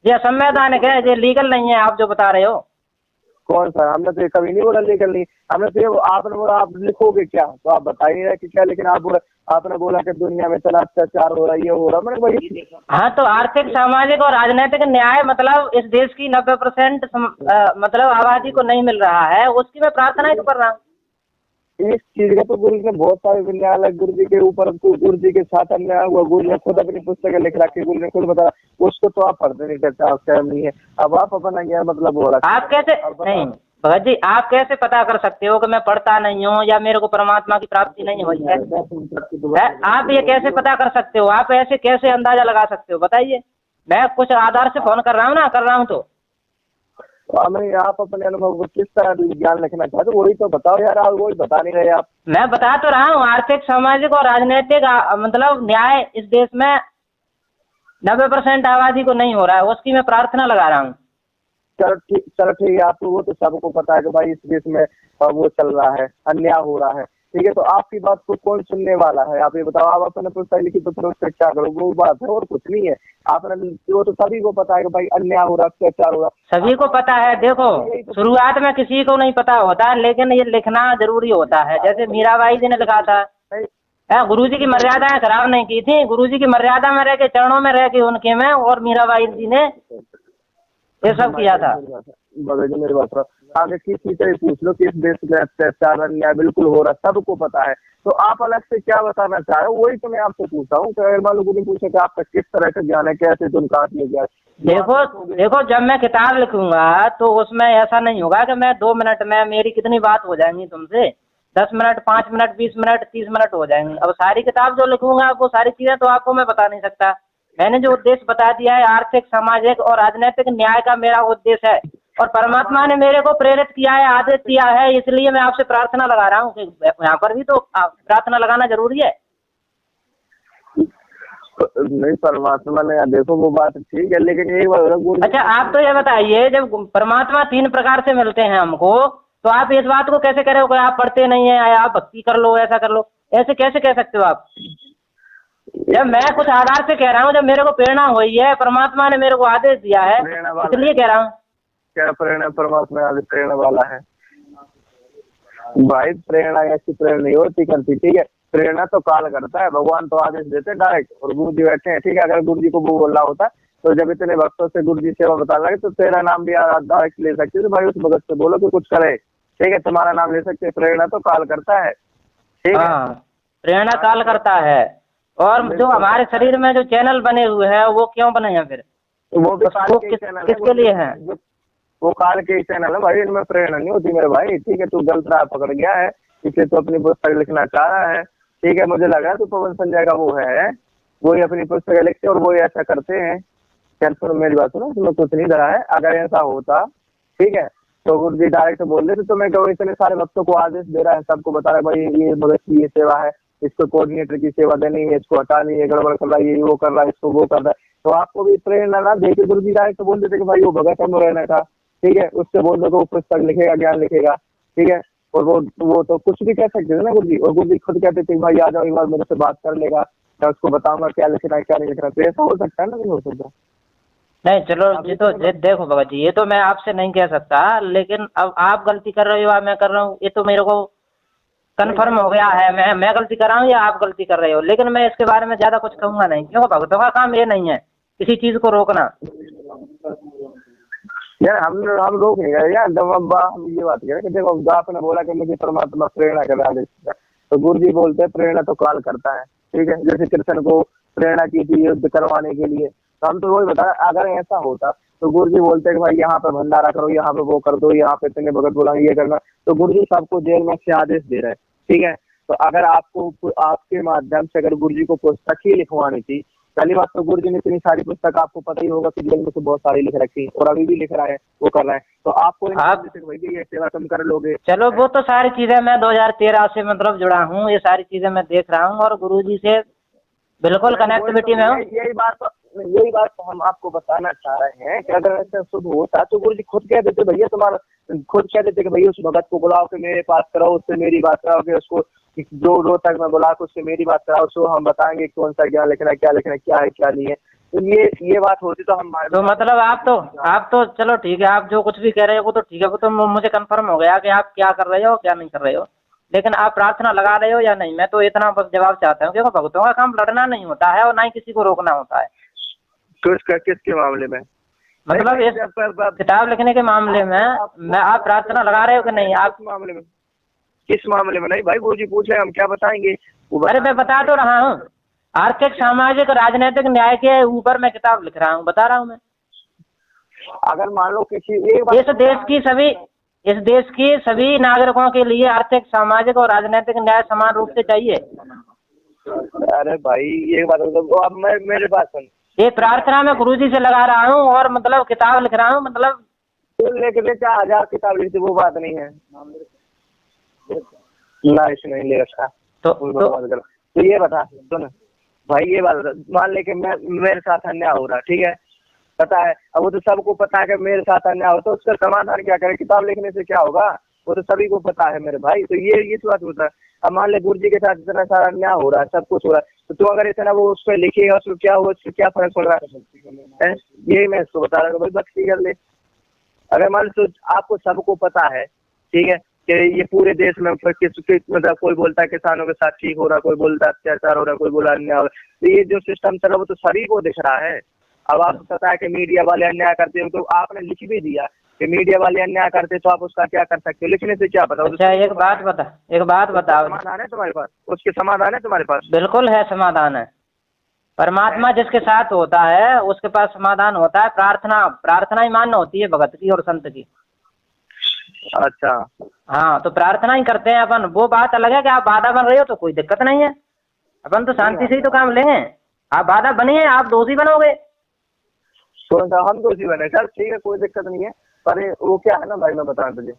ये असंवैधानिक है, ये लीगल नहीं है आप जो बता रहे हो। कौन सा? हमने तो कभी नहीं बोला लीगल नहीं, हमने तो आपने बोला आप लिखोगे क्या, तो आप बता ही रहे कि क्या, लेकिन आपने बोला कि दुनिया में इतना अत्याचार हो रहा है, ये हो रहा है। मैंने वही हाँ, तो आर्थिक सामाजिक और राजनीतिक न्याय मतलब इस देश की 90% मतलब आबादी को नहीं मिल रहा है, उसकी मैं प्रार्थना ही तो कर रहा हूँ। इस चीज का तो गुरु जी ने बहुत सारे न्यायालय गुरु जी के ऊपर, गुरु जी के साथ अन्याय हुआ, गुरु ने खुद अपनी पुस्तकें लिख रखी, गुरु ने खुद बताया, उसको तो आप पढ़ते नहीं करते, आप टाइम नहीं है। अब आप अपना क्या मतलब हो रहा है? आप कैसे नहीं भगत जी, आप कैसे पता कर सकते हो कि मैं पढ़ता नहीं हूँ या मेरे को परमात्मा की प्राप्ति नहीं हुई है? आप ये कैसे पता कर सकते हो? आप ऐसे कैसे अंदाजा लगा सकते हो, बताइए। मैं कुछ आधार से फोन कर रहा हूँ ना, कर रहा हूँ तो हमें आप अपने अनुभव को किस तरह ज्ञान लिखना चाहते हो, वही तो बताओ यार, आप वही बता नहीं रहे आप। मैं बता तो रहा हूँ, आर्थिक सामाजिक और राजनीतिक मतलब न्याय इस देश में 90% आबादी को नहीं हो रहा है, उसकी मैं प्रार्थना लगा रहा हूँ। चलो ठीक है, आपको वो तो सबको पता है कि भाई इस देश में वो चल रहा है, अन्याय हो रहा है, ठीक है, तो आपकी बात को कौन सुनने वाला है? आप ये बताओ। आप अपने पुस्तक लिखी तो फिर उससे क्या करो, वो बात है और कुछ नहीं है। आपने वो तो सभी को पता है कि भाई अन्याय हो रहा है, अत्याचार हो रहा है, सभी को पता है। देखो शुरुआत में किसी को नहीं पता होता है, लेकिन ये लिखना जरूरी होता है। जैसे मीराबाई जी ने लिखा था, गुरुजी की मर्यादाएं खराब नहीं की थी, गुरुजी की मर्यादा में रह के, चरणों में रह के उनके में, और मीराबाई जी ने ये सब किया था। मेरी बात आगे किसी से पूछ लो कि इस देश में अत्याचार अन्याय बिल्कुल हो रहा है, सबको पता है, तो आप अलग से क्या बताना चाह रहे हो? वही तो मैं आपसे पूछा हूँ। अगर मान लो कोई पूछे कि आपका किस तरह का ज्ञान है, कैसे तुम कहा गया? देखो जब मैं किताब लिखूंगा तो उसमें ऐसा नहीं होगा कि मैं 2 मिनट में मेरी कितनी बात हो जाएंगी तुमसे, 10 मिनट, 5 मिनट, 20 मिनट, 30 मिनट हो जाएंगे। अब सारी किताब जो लिखूंगा वो सारी चीजें तो आपको मैं बता नहीं सकता। मैंने जो उद्देश्य बता दिया है, आर्थिक सामाजिक और राजनीतिक न्याय का मेरा उद्देश्य है, और परमात्मा ने मेरे को प्रेरित किया है, आदेश किया है, इसलिए मैं आपसे प्रार्थना लगा रहा हूँ कि यहाँ पर भी तो प्रार्थना लगाना जरूरी है। नहीं, परमात्मा ने देखो वो बात ठीक है, लेकिन एक बात। अच्छा आप तो ये बताइए, जब परमात्मा 3 प्रकार से मिलते हैं हमको, तो आप इस बात को कैसे कह रहे हो कि आप पढ़ते नहीं है, आप भक्ति कर लो, ऐसा कर लो, ऐसे कैसे कह सकते हो आप? जब मैं कुछ आधार से कह रहा हूँ, जब मेरे को प्रेरणा हुई है, परमात्मा ने मेरे को आदेश दिया है, इसलिए कह रहा हूँ। क्या प्रेरणा परमात्मा आदेश प्रेरणा वाला है भाई? प्रेरणा ऐसी प्रेरणा नहीं होती करती, ठीक है। प्रेरणा तो काल करता है, भगवान तो आदेश देते हैं डायरेक्ट, और गुरु जी बैठे हैं, ठीक है। अगर गुरु जी को वो बोलना होता तो जब इतने भक्तों से गुरु जी सेवा बताने लगे तो तेरा नाम भी डायरेक्ट ले सकते तो भाई उस भगत से बोलो कि कुछ करे, ठीक है, तुम्हारा नाम ले सकते। प्रेरणा तो काल करता है, ठीक है। प्रेरणा काल करता है। और जो हमारे शरीर में जो चैनल बने हुए हैं वो क्यों बने हैं फिर? वो भी किसके लिए है? वो काल के चैनल है भाई, इनमें प्रेरणा नहीं होती मेरे भाई, ठीक है। तू गलत राह पकड़ गया है, इसलिए तो अपनी पुस्तक लिखना चाह रहा है, ठीक है। मुझे लगा तो पवन संजय का वो है, वही अपनी पुस्तक लिखते और वही ऐसा करते हैं। खैर सुनो मेरी बात सुनो, तुम्हें कुछ नहीं धरा है। अगर ऐसा होता, ठीक है, तो गुरु जी डायरेक्ट बोल देते तो मैं कहूँ इतने सारे भक्तों को आदेश दे रहा है, सबको बता रहा है भाई ये भगत की ये सेवा है, इसको कोऑर्डिनेटर की सेवा देनी है, इसको हटानी है, गड़बड़ कर रहा है, ये वो कर रहा है, इसको वो कर रहा है, तो आपको भी प्रेरणा ना दे के गुरु जी डायरेक्ट बोल देते कि भाई वो भगत हम रहना था, ठीक है, उससे बोल दो वो पुस्तक लिखेगा, ज्ञान लिखेगा, ठीक है। और वो तो कुछ भी कह सकते थे ना गुरु जी, और गुरु जी खुद कहते थे भाई आ जाओ एक बार मेरे से बात कर लेगा, मैं उसको बताऊंगा क्या लिखना है क्या नहीं लिखना। तो ऐसा हो सकता है ना? नहीं हो सकता। नहीं चलो ये तो देखो भगत जी, ये तो मैं आपसे नहीं कह सकता, लेकिन अब आप गलती कर रहे हो या मैं कर रहा हूँ ये तो मेरे को कन्फर्म हो गया है। मैं गलती कर रहा हूँ या आप गलती कर रहे हो, लेकिन मैं इसके बारे में ज्यादा कुछ कहूंगा नहीं, क्योंकि भगतों का काम ये नहीं है किसी चीज को रोकना। यार हम रोक नहीं रहे यार, जब हम ये बात कह रहे कि देखो आपने बोला कि मुझे परमात्मा प्रेरणा कर रहा है, तो गुरु जी बोलते हैं प्रेरणा तो काल करता है, ठीक है। जैसे कृष्ण को प्रेरणा की थी युद्ध करवाने के लिए, तो हम तो वही बता रहे अगर ऐसा होता तो गुरु जी बोलते हैं कि भाई यहाँ पे भंडारा करो, यहाँ पे वो कर दो, यहाँ पे इतने भगत बुलाओ, ये करना। तो गुरु जी सबको जेल में से आदेश दे रहे हैं, ठीक है। तो अगर आपको आपके माध्यम से अगर गुरु जी को पुस्तक ही लिखवानी थी, पहली बात तो गुरु जी ने इतनी सारी पुस्तक आपको पता ही होगा कि जेल में तो बहुत सारी लिख रखी और अभी भी लिख रहा है, वो कर रहा है, तो आपको ये सेवा तुम कर लोगे। चलो वो तो सारी चीजें मैं 2013 से मतलब जुड़ा हूँ, ये सारी चीजें मैं देख रहा हूँ और गुरुजी से बिल्कुल कनेक्टिविटी में हूँ। यही बात तो हम आपको बताना चाह रहे हैं कि अगर ऐसा शुभ होता तो गुरु जी खुद कह देते भैया तुम्हारा, खुद कह देते कि भैया उस भगत को बुलाओ के मेरे पास कराओ, उससे मेरी बात कराओगे, उसको जो रोज तक मैं बुला के उससे मेरी बात कराओ, उसको हम बताएंगे कौन सा क्या लिखना है, क्या है क्या नहीं है। तो ये बात होती तो हम तो मतलब आप तो चलो ठीक है, आप जो कुछ भी कह रहे हो वो तो ठीक है, वो तो मुझे कंफर्म हो गया कि आप क्या कर रहे हो क्या नहीं कर रहे हो, लेकिन आप प्रार्थना लगा रहे हो या नहीं, मैं तो इतना बस जवाब चाहता हूँ। क्योंकि भक्तों का काम लड़ना नहीं होता है और ना ही किसी को रोकना होता है। किसके मामले में? मतलब इस किताब लिखने के मामले में मैं आप प्रार्थना लगा रहे हो कि नहीं? आप मामले में किस मामले में? नहीं भाई गुरु जी पूछ रहे हम क्या बताएंगे। अरे मैं बता तो रहा हूँ, आर्थिक सामाजिक राजनीतिक न्याय के ऊपर मैं किताब लिख रहा हूँ, बता रहा हूँ मैं। अगर मान लो किसी इस देश की सभी नागरिकों के लिए आर्थिक सामाजिक और राजनीतिक न्याय समान रूप से चाहिए। अरे भाई ये बात तो अब मैं मेरे पास सुन, ये प्रार्थना मैं गुरुजी से लगा रहा हूँ और मतलब किताब लिख रहा हूँ, मतलब लेके 4000 किताब लिखती वो बात नहीं है ना, इसने नहीं ले रखा तो ये बता सुन भाई, ये बात मान ले कि मेरे साथ अन्याय हो रहा, ठीक है, पता है, अब वो तो सबको पता है कि मेरे साथ अन्याय हो, तो उसका समाधान क्या करे? किताब लिखने से क्या होगा? वो तो सभी को पता है मेरे भाई। तो ये बात होता है। अब मान ले गुरु जी के साथ इतना सारा अन्याय हो रहा है, सब कुछ हो रहा है, तो तू अगर इतना वो उस पर लिखेगा उसको क्या हुआ, उससे क्या फर्क पड़ रहा है? यही मैं इसको बता रहा हूँ भाई, भक्ति कर ले। अगर मान लो आपको सबको पता है, ठीक है, कि ये पूरे देश में मतलब कोई बोलता है किसानों के साथ ठीक हो रहा, कोई बोलता है अत्याचार हो रहा, कोई बोला अन्याय हो रहा, तो ये जो सिस्टम चल रहा वो तो सभी को दिख रहा है। अब आपको पता है कि मीडिया वाले अन्याय करते हो, तो आपने लिख भी दिया कि मीडिया वाले अन्याय करते, तो आप उसका क्या कर सकते हो? लिखने से क्या पता? अच्छा एक बात बताओ, समाधान है तुम्हारे पास? उसके समाधान है तुम्हारे पास? बिल्कुल है, समाधान है। परमात्मा जिसके साथ होता है उसके पास समाधान होता है। प्रार्थना ही मान्य होती है भगत की और संत की। अच्छा हाँ, तो प्रार्थना ही करते हैं अपन। वो बात अलग है कि आप बाधा बन रहे हो तो कोई दिक्कत नहीं है, अपन तो शांति से ही तो काम लेंगे। आप बाधा बनिए, आप दोषी बनोगे। हम दोषी बने सर, ठीक है, कोई दिक्कत नहीं है, पर वो क्या है ना भाई, मैं बता तुझे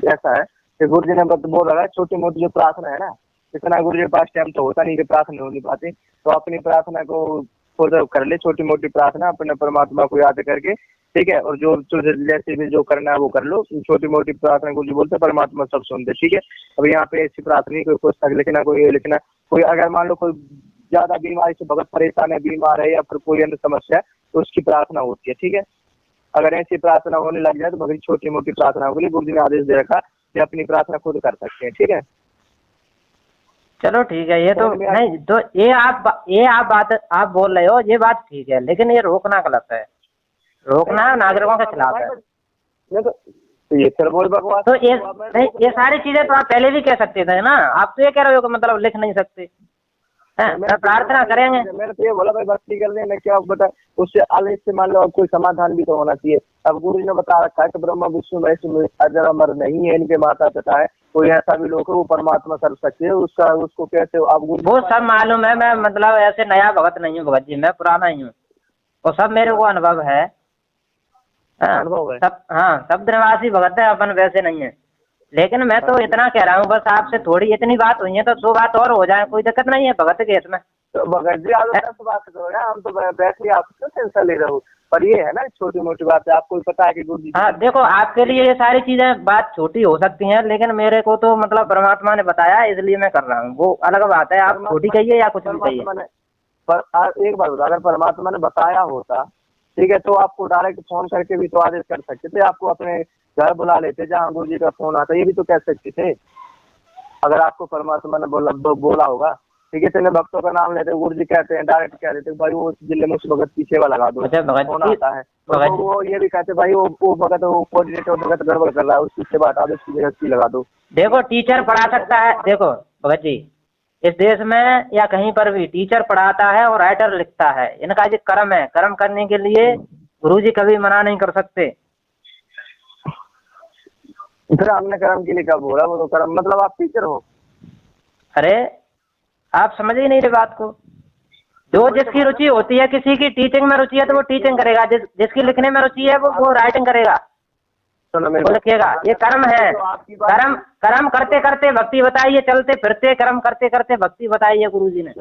ऐसा है कि गुरु जी ने बोल रहा है छोटी मोटी जो प्रार्थना है ना, इतना गुरु जी के पास टाइम तो होता नहीं कि प्रार्थना हो नहीं पाती, तो अपनी प्रार्थना को खुद कर ले छोटी मोटी प्रार्थना अपने परमात्मा को याद करके, ठीक है। और जो जैसे भी जो करना है वो कर लो, छोटी मोटी प्रार्थना को जो बोलते परमात्मा सब सुनते, ठीक है। अब यहाँ पे ऐसी प्रार्थना कोई पुस्तक लिखना, कोई ये लिखना, कोई अगर मान लो कोई ज्यादा बीमारी से बहुत परेशान है, बीमार है या फिर कोई अन्य समस्या है तो उसकी प्रार्थना होती है, ठीक है। अगर ऐसी प्रार्थना होने लग जाए तो भगत छोटी मोटी प्रार्थना के लिए गुरु जी ने आदेश दे रखा कि अपनी प्रार्थना खुद कर सकते हैं, ठीक है। चलो ठीक है, ये तो नहीं, तो ये आप बात आप बोल रहे हो, ये बात ठीक है, लेकिन ये रोकना गलत है, रोकना नागरिकों के खिलाफ है। तो ये फिर बोल बकवास। तो ये सारी चीजें तो आप पहले भी कह सकते थे ना, आप तो ये कह रहे हो कि मतलब लिख नहीं सकते, प्रार्थना करेंगे। मैंने तो ये बोला भाई भक्ति करने में क्या बता, उससे आगे से मान लो अब कोई समाधान भी तो होना चाहिए। अब गुरु जी ने बता रखा है कि ब्रह्मा विष्णु महेश अजर अमर नहीं है, इनके माता पिता है, कोई ऐसा भी लोग है वो परमात्मा कर सकते है, उसको कैसे आप वो सब मालूम है। मैं मतलब ऐसे नया भगत नहीं हूँ भगत जी, मैं पुराना ही हूँ, वो सब मेरे को अनुभव है। अनुभव है सब, हाँ, सब निवासी भगत है, अपन वैसे नहीं है। लेकिन मैं तो इतना कह रहा हूँ बस आपसे, थोड़ी इतनी बात हुई है तो 100 बात और हो जाए, कोई दिक्कत नहीं है भगत के इसमें। तो भगत जी आप 10 बात करो ना, हम तो बैठे आप क्यों टेंशन ले रहे हो, पर ये है ना छोटी मोटी बात है, आपको पता है कि गुरु जी। हाँ देखो, आपके लिए ये सारी चीजें बात छोटी हो सकती हैं, लेकिन मेरे को तो मतलब परमात्मा ने बताया इसलिए मैं कर रहा हूँ, वो अलग बात है। आप छोटी कहिए या कुछ भी कहिए, पर एक बात बता, अगर परमात्मा ने बताया होता, ठीक है, तो आपको डायरेक्ट फोन करके भी तो आदेश कर सकते थे, आपको अपने घर बुला लेते जहाँ गुरु जी का फोन आता, ये भी तो कह सकते थे अगर आपको परमात्मा ने बोला होगा, ठीक है। चले भक्तों का नाम लेते गुरु जी कहते हैं, डायरेक्ट कह देते भाई वो जिले में उस भगत की सेवा लगा दो, फोन आता है तो वो ये भी कहते भाई वो भगत, वो कोऑर्डिनेटर भगत गड़बड़ कर रहा है, उसकी सेवा हटा दो, उसकी जगह की लगा दो। देखो टीचर पढ़ा सकता है, देखो भगत जी, इस देश में या कहीं पर भी टीचर पढ़ाता है और राइटर लिखता है, इनका जो कर्म है, कर्म करने के लिए गुरुजी कभी मना नहीं कर सकते। फिर आपने कर्म के लिए क्या बोला, वो तो कर्म मतलब आप टीचर हो। अरे आप समझ ही नहीं रहे बात को, जो जिसकी रुचि होती है, किसी की टीचिंग में रुचि है तो वो टीचिंग करेगा, जिसकी लिखने में रुचि है वो राइटिंग करेगा, वो लिखेगा। ये कर्म है, कर्म करते करते भक्ति बताइए, चलते फिरते कर्म करते करते भक्ति बताइए गुरुजी ने।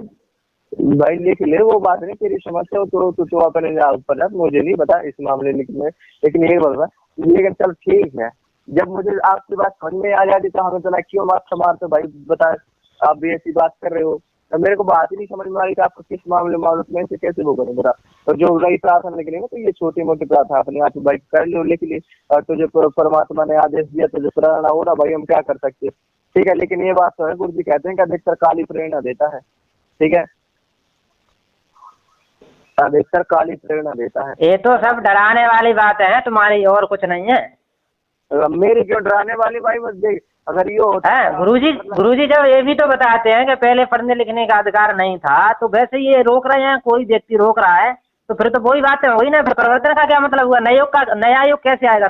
भाई लिख ले, वो बात नहीं, तेरी समस्या तो अपने ऊपर, मुझे नहीं पता इस मामले में, लेकिन ये बोल रहा, लेकिन चल ठीक है, जब मुझे आपकी बात समझ में आ जाती तो हमें चला क्यों बात समारते भाई, बता आप भी ऐसी बात कर रहे हो, तो मेरे को बात ही नहीं समझ में आ रही कि आपको किस मामले में से कैसे वो करें मेरा। तो जो रही प्रार्थना लिखने में, तो ये छोटी मोटी प्रार्थना अपने आप भाई कर लो, लिख ली, और तुझे परमात्मा ने आदेश दिया तुझे प्रेरणा हो ना भाई, हम क्या कर सकते, ठीक है। लेकिन ये बात तो है, गुरु जी कहते हैं कि अधिकतर काली प्रेरणा देता है, ठीक है, अधिकतर काली प्रेरणा देता है। ये तो सब डराने वाली बात है तुम्हारी, और कुछ नहीं है। मेरी क्यों डराने वाली भाई, बस देख अगर ये होता है, गुरुजी जब ये भी तो बताते हैं कि पहले पढ़ने लिखने का अधिकार नहीं था, तो वैसे ये रोक रहे हैं, कोई व्यक्ति रोक रहा है, तो फिर तो वही बात है वही ना, परिवर्तन का क्या मतलब हुआ, नया युग कैसे आएगा,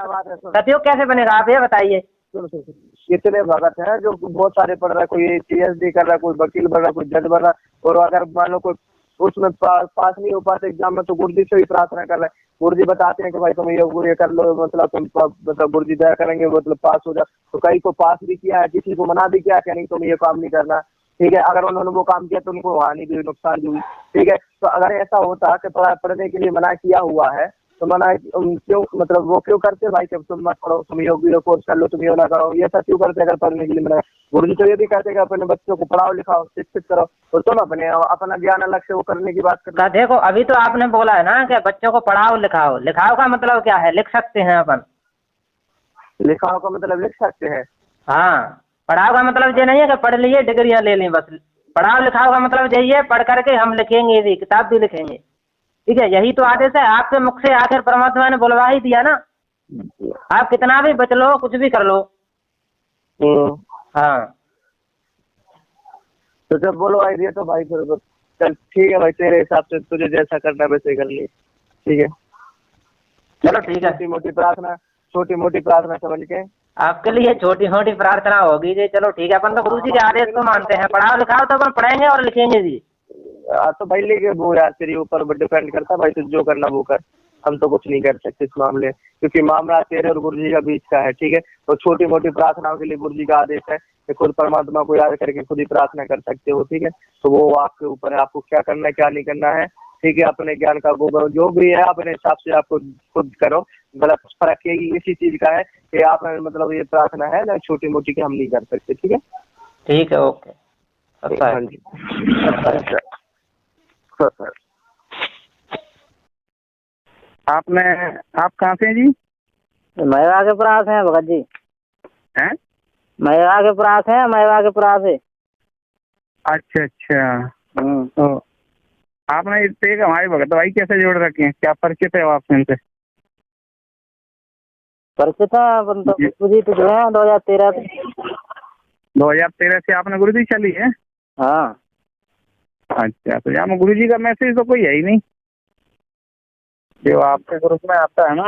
सतयुग कैसे बनेगा, आप ये बताइए। कितने भगत हैं जो बहुत सारे पढ़ रहा है, कोई PhD कर रहा है, कोई वकील बन रहा है, कोई जज बन रहा है, और अगर मान लो कोई उसमें पास नहीं हो पाते एग्जाम में, तो गुरु जी से भी प्रार्थना कर रहे हैं, गुरु जी बताते हैं कि भाई तुम ये कर लो, मतलब तुम मतलब गुरु जी दया करेंगे, मतलब पास हो जाए। तो कई को पास भी किया है, किसी को मना भी किया कि नहीं तुम ये काम नहीं करना, ठीक है। अगर उन्होंने वो काम किया तो उनको हानि भी, नुकसान भी हुई, ठीक है। तो अगर ऐसा होता कि पढ़ने के लिए मना किया हुआ है, तो मना क्यों, मतलब वो क्यों करते भाई कि तुम मत पढ़ो, तुम योग कोर्स कर लो, तुम ये ना करो, ये सब क्यों करते अगर पढ़ने के लिए मना। गुरु जी तो ये भी कहते हैं कि अपने बच्चों को पढ़ाओ लिखाओ शिक्षित करो, और तुम अपना ज्ञान अलग से वो करने की बात करते। देखो अभी तो आपने बोला है ना कि बच्चों को पढ़ाओ लिखाओ, लिखाओ का मतलब क्या है, लिख सकते हैं अपन, लिखाओ का मतलब लिख सकते हैं, हाँ। पढ़ाओ का मतलब ये नहीं है कि पढ़ लिए डिग्रियां ले ली, बस पढ़ाओ लिखाओ का मतलब यही है पढ़ करके हम लिखेंगे भी, किताब भी लिखेंगे, ठीक है। यही तो आदेश है, आपके मुख से आखिर परमात्मा ने बुलवा ही दिया ना, आप कितना भी बच लो, कुछ भी कर लो। हाँ तो जब बोलो आइडिया तो भाई फिर चल ठीक है भाई, तेरे हिसाब से तुझे जैसा करना वैसे कर लिए, ठीक है। चलो ठीक है, छोटी मोटी प्रार्थना समझ के आपके लिए छोटी मोटी प्रार्थना होगी जी। चलो ठीक है, अपन तो गुरु जी के आदेश को मानते हैं, पढ़ाओ लिखाओ तो अपन पढ़ेंगे और लिखेंगे जी। तो भाई लेके वो यार तेरे ऊपर डिपेंड करता है भाई, तुझे जो करना वो कर, हम तो कुछ नहीं कर सकते इस मामले, क्योंकि मामला तेरे और गुरु जी का बीच का है, ठीक है। तो छोटी मोटी प्रार्थनाओं के लिए गुरु जी का आदेश है कि खुद परमात्मा को याद करके खुद ही प्रार्थना कर सकते हो, ठीक है। तो वो आपके ऊपर है, आपको क्या करना है क्या नहीं करना है, ठीक है, अपने ज्ञान का गोबर जो भी है अपने हिसाब से आपको खुद करो, गलत फर्क ये इसी चीज का है कि आप मतलब ये प्रार्थना है ना छोटी मोटी की हम नहीं कर सकते। ठीक है, ठीक है, ओके। अच्छा हाँ है। जी, अच्छा। आप कहाँ से हैं जी? मैवा के प्रास हैं भगत जी, हैं? मैवा के प्रास हैं, मैवा के प्रास है। अच्छा अच्छा, तो आपने इससे हमारे भगत भाई कैसे जोड़ रखे हैं, क्या परिचित है आपसे इनसे? परिचित है गुरु जी तो जो है 2013 से आपने गुरु जी चली है? हाँ। अच्छा, तो यहाँ गुरु जी का मैसेज तो कोई है ही नहीं जो आपके ग्रुप में आता है ना।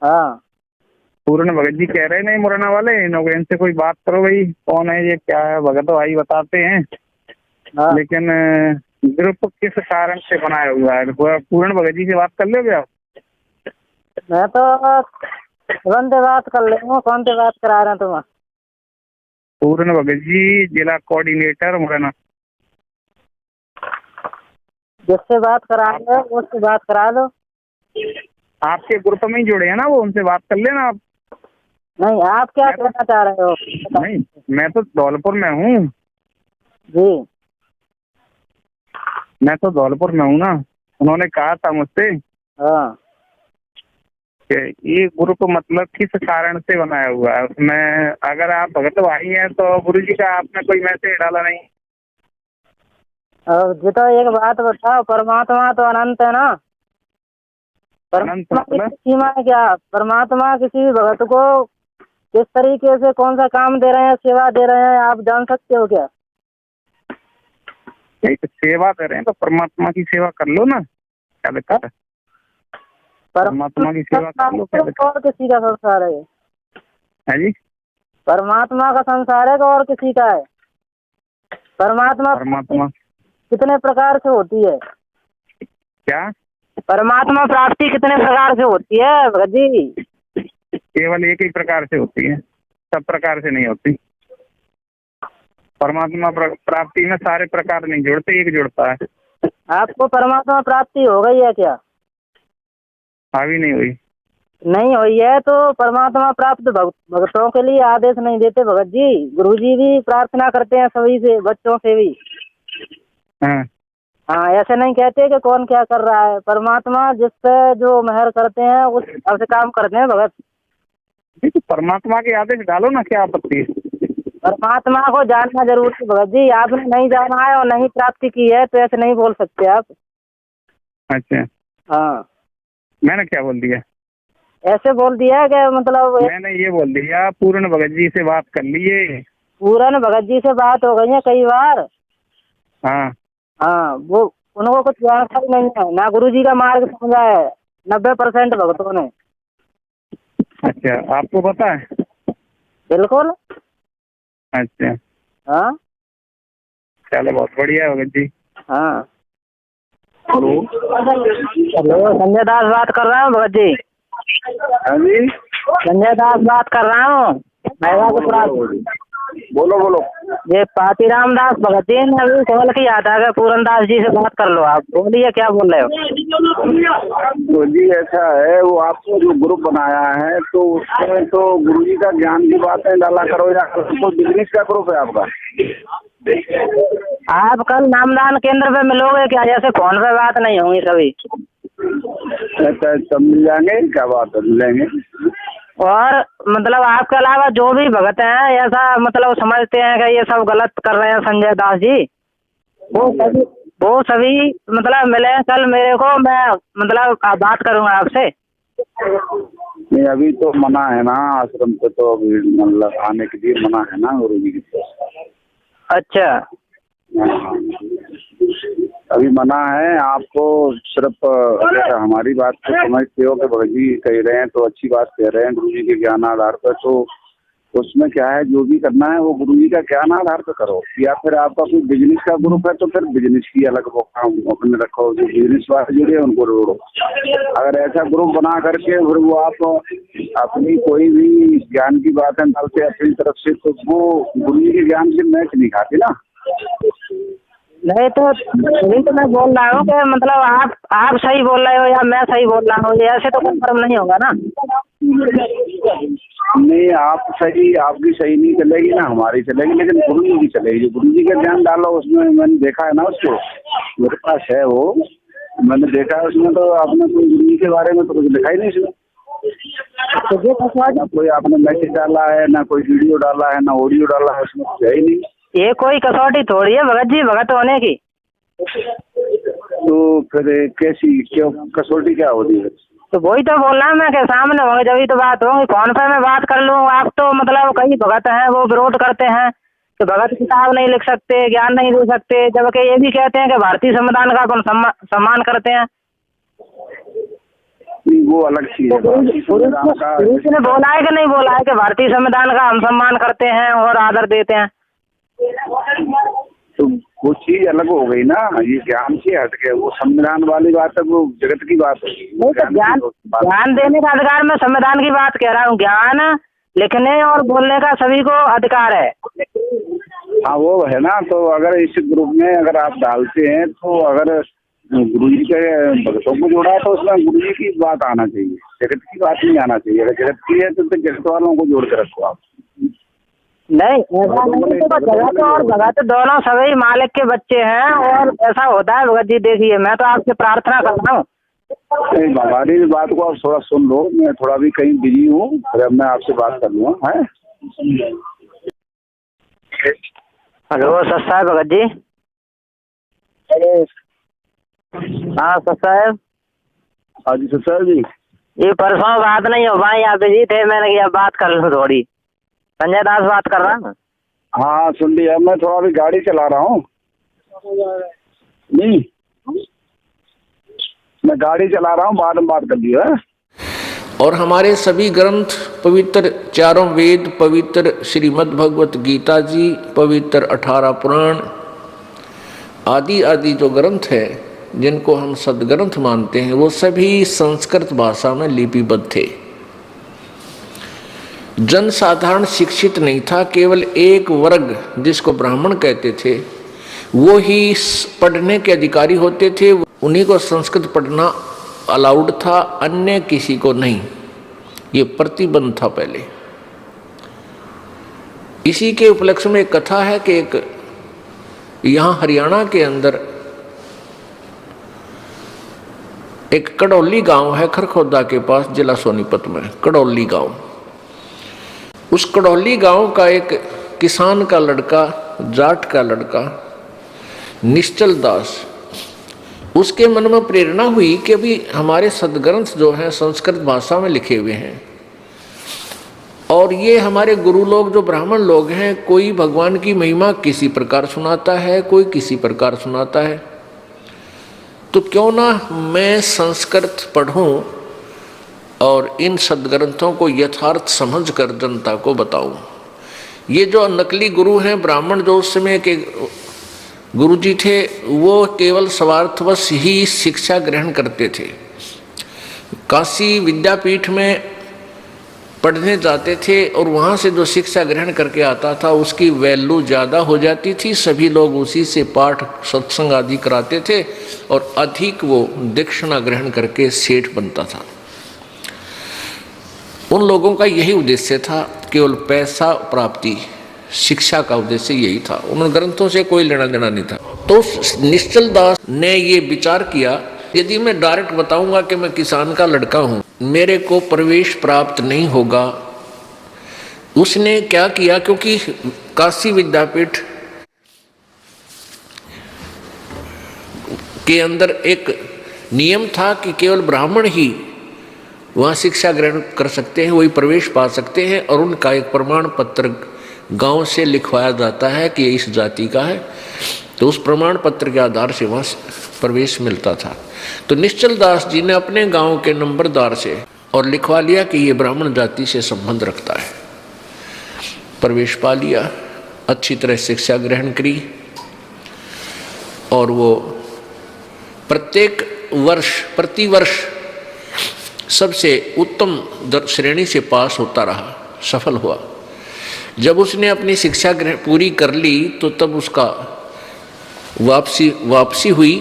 हाँ, पूर्ण भगत जी कह रहे नहीं मुरैना वाले, इनसे कोई बात करो भाई, कौन है ये, क्या है। भगत भाई बताते हैं, हाँ। लेकिन ग्रुप किस कारण से बनाया हुआ है? पूर्ण भगत जी से बात कर लोगे आप? मैं तो तुरंत बात कर लेंगे, कौन से बात करा रहे हैं तुम? पूर्ण भगत जी, जिला कोऑर्डिनेटर मुरैना। जिससे बात करा लो उससे बात करा लो। आपके ग्रुप में ही जुड़े हैं ना वो, उनसे बात कर लेना आप। नहीं, आप क्या कहना चाह रहे हो? नहीं, मैं तो धौलपुर में हूँ जी, मैं तो धौलपुर में हूँ ना। उन्होंने कहा था मुझसे हाँ। कि ये ग्रुप मतलब किस कारण से बनाया हुआ है, उसमें अगर आप भगत भाई हैं तो गुरु जी का आपने कोई मैसेज डाला नहीं। और जी तो एक बात बताओ, परमात्मा तो अनंत है ना। अनंत परमात्मा मतलब? की सीमा है क्या? परमात्मा किसी भी भगत को किस तरीके से कौन सा काम दे रहे हैं, सेवा दे रहे हैं, आप जान सकते हो क्या? एक सेवा कर रहे हैं तो परमात्मा की सेवा कर लो ना, क्या दिक्कत है? परमात्मा की सेवा कर लो, क्या दिक्कत और किसी का संसार है? है जी? परमात्मा का संसार है और किसी का है? परमात्मा कितने प्रकार से होती है? क्या? परमात्मा प्राप्ति कितने प्रकार से होती है भगत जी? केवल एक ही प्रकार से होती है, सब प्रकार से नहीं होती। परमात्मा प्राप्ति में सारे प्रकार नहीं जुड़ते, एक जुड़ता है। आपको परमात्मा प्राप्ति हो गई है क्या? अभी नहीं हुई। नहीं हुई है तो परमात्मा प्राप्त भक्तों के लिए आदेश नहीं देते भगत जी। गुरुजी भी प्रार्थना करते हैं सभी से, बच्चों से भी। हाँ, हाँ, ऐसे नहीं कहते कि कौन क्या कर रहा है। परमात्मा जिस पे जो मेहर करते हैं उस हिसाब से काम करते हैं भगत। तो परमात्मा के आदेश डालो ना, क्या आपत्ति है? परमात्मा को जानना जरूर है भगत जी। आपने नहीं जाना है और नहीं प्राप्ति की है तो ऐसे नहीं बोल सकते आप। अच्छा, हाँ, मैंने क्या बोल दिया? ऐसे बोल दिया है कि मतलब मैंने ये बोल दिया पूर्ण भगत जी से बात कर लिए। पूरन भगत जी से बात हो गई है कई बार। हाँ, हाँ, वो उनको कुछ जानकारी नहीं है ना, गुरु जी का मार्ग समझा है 90% भक्तों ने। अच्छा, आपको पता है? बिल्कुल। अच्छा, हाँ, चलो बहुत बढ़िया भगत जी। हाँ। हेलो, हेलो, संजय दास बात कर रहा हूँ भगत जी। हाँ जी, संजय दास बात कर रहा हूँ। बोलो बोलो। ये पातीराम दास भगत जी ने अभी कॉल किया था कि पूरन दास जी से बात कर लो। आप बोलिए, क्या बोल रहे हो? तो जी ऐसा है, वो आपको जो ग्रुप बनाया है तो उसमें तो गुरु जी का ज्ञान की बातें डाला करो, या तो बिजनेस का ग्रुप है आपका? आप कल नामदान केंद्र पे मिलोगे क्या? जैसे फोन पे बात नहीं होंगी सभी। अच्छा, सब मिल जाएंगे, क्या बात है, मिलेंगे। और मतलब आपके अलावा जो भी भगत हैं ऐसा मतलब समझते हैं कि ये सब गलत कर रहे हैं संजय दास जी, वो सभी मतलब मिले कल मेरे को। मैं मतलब बात करूंगा आपसे। नहीं, अभी तो मना है ना आश्रम पे, तो अभी मतलब आने के लिए मना है ना गुरु जी की तरफ। अच्छा, अभी मना है। आपको सिर्फ अगर हमारी बात को समझते हो कि भगत जी कह रहे हैं तो अच्छी बात कह रहे हैं गुरु जी के ज्ञान आधार पर, तो उसमें क्या है, जो भी करना है वो गुरु जी का ज्ञान आधार पर करो। या फिर आपका कोई बिजनेस का ग्रुप है तो फिर बिजनेस की अलग अपने रखो, जो बिजनेस वाले जुड़े उनको जोड़ो। अगर ऐसा ग्रुप बना करके फिर वो आप अपनी कोई भी ज्ञान की बातें डालते अपनी तरफ से, तो वो गुरु जी के ज्ञान से मैच नहीं खाती ना। नहीं तो यही तो मैं बोल रहा हूँ कि मतलब आप सही बोल रहे हो या मैं सही बोल रहा हूँ, ये ऐसे तो कंफर्म नहीं होगा ना। नहीं, आप सही, आपकी सही नहीं चलेगी ना, हमारी चलेगी, लेकिन गुरु जी की चलेगी। जो गुरु जी का ध्यान डालो उसमें, मैंने देखा है ना उसको, मेरे पास है वो, मैंने देखा है उसमें। तो आपने कोई गुरु जी के बारे में तो कुछ लिखा ही नहीं इसमें। तो ये कसौटी, ना कोई आपने मैसेज डाला है, ना कोई वीडियो डाला है, ना ऑडियो डाला है, उसमें कुछ है ही नहीं। ये कोई कसौटी थोड़ी है भगत जी, भगत होने की। तो फिर कैसी, क्यों कसौटी क्या होती है? तो वही तो बोल रहा हूँ मैं कि सामने होंगे जब तो बात होगी। फोन पे मैं बात कर लूँ, आप तो मतलब कई भगत हैं वो विरोध करते हैं कि भगत किताब नहीं लिख सकते, ज्ञान नहीं दे सकते, जबकि ये भी कहते हैं कि भारतीय संविधान का अपन सम्मान करते हैं। वो अलग चीज है। गुरु जी ने बोला है कि नहीं बोला है कि भारतीय संविधान का हम सम्मान करते हैं और आदर देते हैं? तो वो चीज अलग हो गई ना, ये ज्ञान से हट के, वो संविधान वाली बात है, वो जगत की बात है। नहीं तो ज्ञान देने का अधिकार, मैं संविधान की बात कह रहा हूँ। ज्ञान लिखने और बोलने का सभी को अधिकार है। हाँ वो है ना। तो अगर इस ग्रुप में अगर आप डालते हैं, तो अगर गुरु जी के भक्तों को जोड़ा है तो उसमें गुरु जी की बात आना चाहिए, जगत की बात नहीं आना चाहिए। अगर जगत की है तो जगत वालों को जोड़ के रखो आप। नहीं ऐसा नहीं, तो जगत और भगत दोनों सभी मालिक के बच्चे हैं, और ऐसा होता है भगत जी। देखिए मैं तो आपसे प्रार्थना कर रहा हूँ। नहीं, हमारी बात को आप थोड़ा सुन लो, मैं थोड़ा भी कहीं बिजी हूँ, अगर मैं आपसे बात कर लूँगा है। हेलो सर साहब, भगत जी। हाँ सर साहब। हाँ जी सर जी। ये परसों बात नहीं हो पाई, आप बिजी थे, मैंने कहा बात कर लूँ थोड़ी। संजय दास बात कर रहा हूँ। हाँ सुन लिया, मैं थोड़ा भी गाड़ी चला रहा हूँ। नहीं, मैं गाड़ी चला रहा हूँ, बाद में बात कर लियो है। और हमारे सभी ग्रंथ पवित्र, चारों वेद पवित्र, श्रीमद् भगवत गीता जी पवित्र, 18 पुराण आदि आदि जो ग्रंथ है जिनको हम सदग्रंथ मानते हैं, वो सभी संस्कृत भाषा में लिपिबद्ध थे। जनसाधारण शिक्षित नहीं था, केवल एक वर्ग जिसको ब्राह्मण कहते थे वो ही पढ़ने के अधिकारी होते थे। उन्हीं को संस्कृत पढ़ना अलाउड था, अन्य किसी को नहीं। ये प्रतिबंध था पहले। इसी के उपलक्ष्य में एक कथा है कि एक यहाँ हरियाणा के अंदर एक कड़ौली गांव है, खरखोदा के पास, जिला सोनीपत में कड़ौली गांव। उस कड़ौली गांव का एक किसान का लड़का, जाट का लड़का निश्चल दास, उसके मन में प्रेरणा हुई कि अभी हमारे सदग्रंथ जो हैं संस्कृत भाषा में लिखे हुए हैं, और ये हमारे गुरु लोग जो ब्राह्मण लोग हैं, कोई भगवान की महिमा किसी प्रकार सुनाता है, कोई किसी प्रकार सुनाता है, तो क्यों ना मैं संस्कृत पढ़ूं और इन सदग्रंथों को यथार्थ समझकर जनता को बताऊं। ये जो नकली गुरु हैं ब्राह्मण, जो उस समय के गुरु जी थे, वो केवल स्वार्थवश ही शिक्षा ग्रहण करते थे। काशी विद्यापीठ में पढ़ने जाते थे और वहाँ से जो शिक्षा ग्रहण करके आता था उसकी वैल्यू ज़्यादा हो जाती थी। सभी लोग उसी से पाठ सत्संग आदि कराते थे और अधिक वो दक्षिणा ग्रहण करके सेठ बनता था। उन लोगों का यही उद्देश्य था, केवल पैसा प्राप्ति, शिक्षा का उद्देश्य यही था। उन ग्रंथों से कोई लेना देना नहीं था। तो निश्चल दास ने ये विचार किया, यदि मैं डायरेक्ट बताऊंगा कि मैं किसान का लड़का हूं, मेरे को प्रवेश प्राप्त नहीं होगा। उसने क्या किया, क्योंकि काशी विद्यापीठ के अंदर एक नियम था कि केवल ब्राह्मण ही वहाँ शिक्षा ग्रहण कर सकते हैं, वही प्रवेश पा सकते हैं, और उनका एक प्रमाण पत्र गांव से लिखवाया जाता है कि ये इस जाति का है। तो उस प्रमाण पत्र के आधार से वहाँ प्रवेश मिलता था। तो निश्चल दास जी ने अपने गांव के नंबरदार से और लिखवा लिया कि ये ब्राह्मण जाति से संबंध रखता है। प्रवेश पा लिया, अच्छी तरह शिक्षा ग्रहण करी, और वो प्रतिवर्ष सबसे उत्तम श्रेणी से पास होता रहा, सफल हुआ। जब उसने अपनी शिक्षा पूरी कर ली तो तब उसका वापसी हुई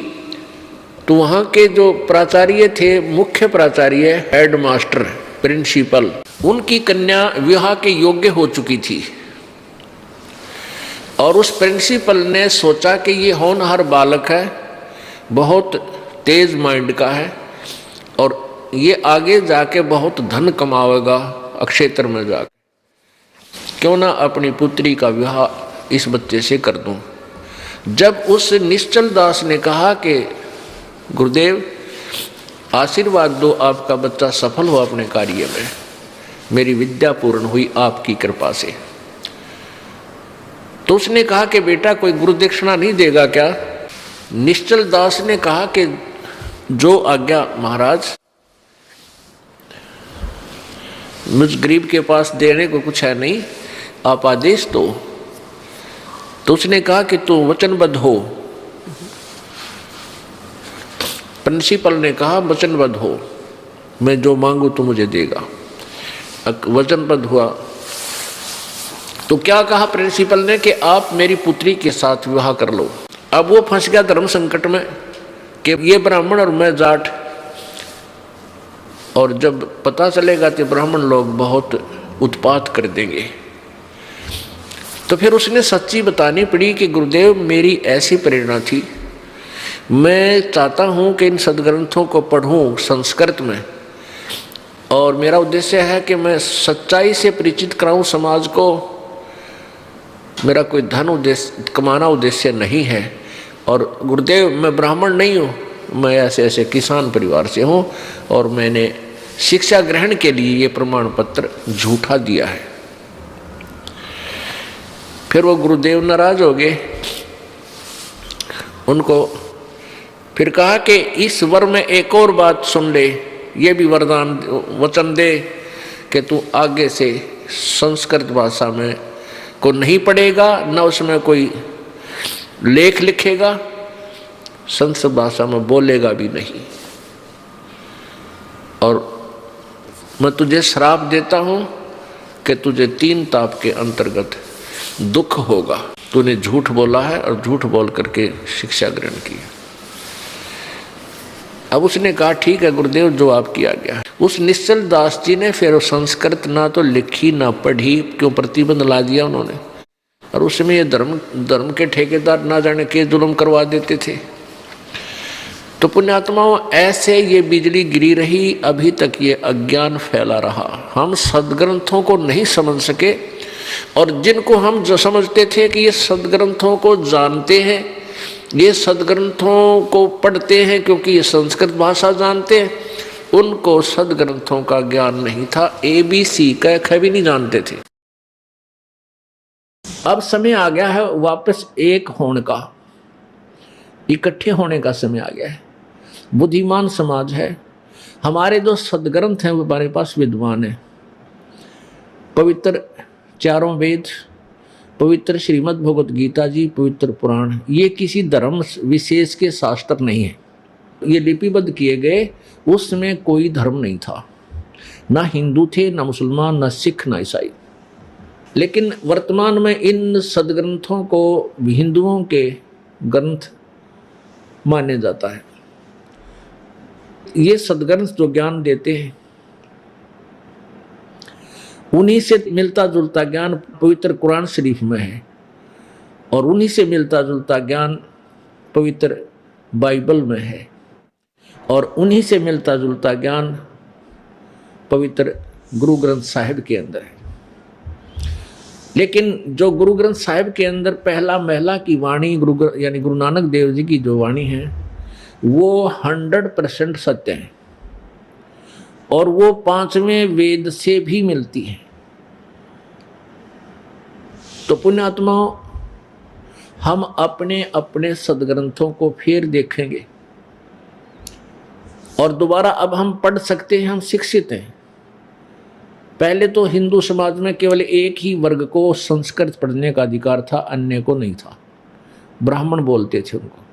तो वहाँ के जो प्राचार्य थे, मुख्य प्राचार्य, हेड मास्टर, प्रिंसिपल, उनकी कन्या विवाह के योग्य हो चुकी थी। और उस प्रिंसिपल ने सोचा कि ये होनहार बालक है, बहुत तेज माइंड का है और ये आगे जाके बहुत धन कमाएगा अक्षेत्र में जाकर, क्यों ना अपनी पुत्री का विवाह इस बच्चे से कर दूं। जब उस निश्चल दास ने कहा कि गुरुदेव आशीर्वाद दो, आपका बच्चा सफल हो अपने कार्य में, मेरी विद्या पूर्ण हुई आपकी कृपा से, तो उसने कहा कि बेटा कोई गुरु दक्षिणा नहीं देगा क्या? निश्चल दास ने कहा कि जो आज्ञा महाराज, मुझ गरीब के पास देने को कुछ है नहीं, आप आदेश दो। तो उसने कहा कि तू वचनबद्ध हो। प्रिंसिपल ने कहा वचनबद्ध हो, मैं जो मांगू तो मुझे देगा। वचनबद्ध हुआ तो क्या कहा प्रिंसिपल ने कि आप मेरी पुत्री के साथ विवाह कर लो। अब वो फंस गया धर्म संकट में कि ये ब्राह्मण और मैं जाट, और जब पता चलेगा तो ब्राह्मण लोग बहुत उत्पात कर देंगे। तो फिर उसने सच्ची बतानी पड़ी कि गुरुदेव मेरी ऐसी प्रेरणा थी, मैं चाहता हूँ कि इन सदग्रंथों को पढ़ूँ संस्कृत में, और मेरा उद्देश्य है कि मैं सच्चाई से परिचित कराऊँ समाज को। मेरा कोई धन उद्देश्य कमाना उद्देश्य नहीं है, और गुरुदेव मैं ब्राह्मण नहीं हूँ, मैं ऐसे ऐसे किसान परिवार से हूँ और मैंने शिक्षा ग्रहण के लिए ये प्रमाण पत्र झूठा दिया है। फिर वो गुरुदेव नाराज हो गए, उनको फिर कहा कि इस वर में एक और बात सुन ले, ये भी वरदान वचन दे कि तू आगे से संस्कृत भाषा में को नहीं पढ़ेगा, न उसमें कोई लेख लिखेगा, संस्कृत भाषा में बोलेगा भी नहीं, और मैं तुझे श्राप देता हूँ कि तुझे 3 ताप के अंतर्गत दुख होगा। तूने झूठ बोला है और झूठ बोल करके शिक्षा ग्रहण की। अब उसने कहा ठीक है गुरुदेव, जो आपकी आज्ञा है। उस निश्चल दास जी ने फिर संस्कृत ना तो लिखी ना पढ़ी, क्यों प्रतिबंध ला दिया उन्होंने, और उसमें ये धर्म के ठेकेदार ना जाने के जुल्म करवा देते थे। तो पुण्यात्माओं, ऐसे ये बिजली गिरी रही, अभी तक ये अज्ञान फैला रहा। हम सदग्रंथों को नहीं समझ सके, और जिनको हम जो समझते थे कि ये सदग्रंथों को जानते हैं, ये सदग्रंथों को पढ़ते हैं क्योंकि ये संस्कृत भाषा जानते हैं, उनको सदग्रंथों का ज्ञान नहीं था। ABC क ख भी नहीं जानते थे। अब समय आ गया है वापस एक होने का, इकट्ठे होने का समय आ गया है। बुद्धिमान समाज है, हमारे जो सदग्रंथ हैं वो हमारे पास विद्वान है। पवित्र 4 वेद, पवित्र श्रीमद् भगवत गीता जी, पवित्र पुराण, ये किसी धर्म विशेष के शास्त्र नहीं है। ये लिपिबद्ध किए गए, उसमें कोई धर्म नहीं था, ना हिंदू थे, ना मुसलमान, ना सिख, ना ईसाई। लेकिन वर्तमान में इन सदग्रंथों को हिंदुओं के ग्रंथ माने जाता है। ये सदग्रंथ जो ज्ञान देते हैं, उन्हीं से मिलता जुलता ज्ञान पवित्र कुरान शरीफ में है, और उन्हीं से मिलता जुलता ज्ञान पवित्र बाइबल में है, और उन्हीं से मिलता जुलता ज्ञान पवित्र गुरु ग्रंथ साहिब के अंदर है। लेकिन जो गुरु ग्रंथ साहिब के अंदर पहला महला की वाणी यानी गुरु नानक देव जी की जो वाणी है, वो 100% सत्य है, और वो 5वें वेद से भी मिलती है। तो पुण्यात्माओं, हम अपने अपने सदग्रंथों को फिर देखेंगे, और दोबारा अब हम पढ़ सकते हैं, हम शिक्षित हैं। पहले तो हिंदू समाज में केवल एक ही वर्ग को संस्कृत पढ़ने का अधिकार था, अन्य को नहीं था। ब्राह्मण बोलते थे उनको।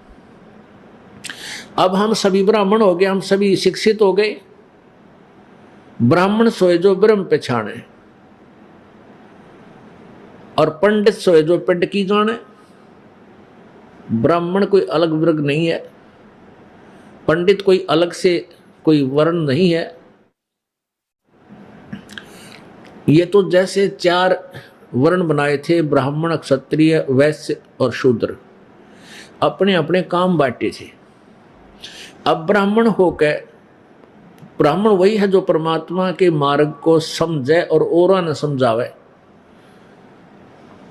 अब हम सभी ब्राह्मण हो गए, हम सभी शिक्षित हो गए। ब्राह्मण सोए जो ब्रह्म पहचाने, और पंडित सोए जो पिंड की जाने। ब्राह्मण कोई अलग वर्ग नहीं है, पंडित कोई अलग से कोई वर्ण नहीं है। ये तो जैसे 4 वर्ण बनाए थे, ब्राह्मण, क्षत्रिय, वैश्य और शूद्र, अपने अपने काम बांटे थे। अब ब्राह्मण होकर, ब्राह्मण वही है जो परमात्मा के मार्ग को समझे और औरों ने समझावे,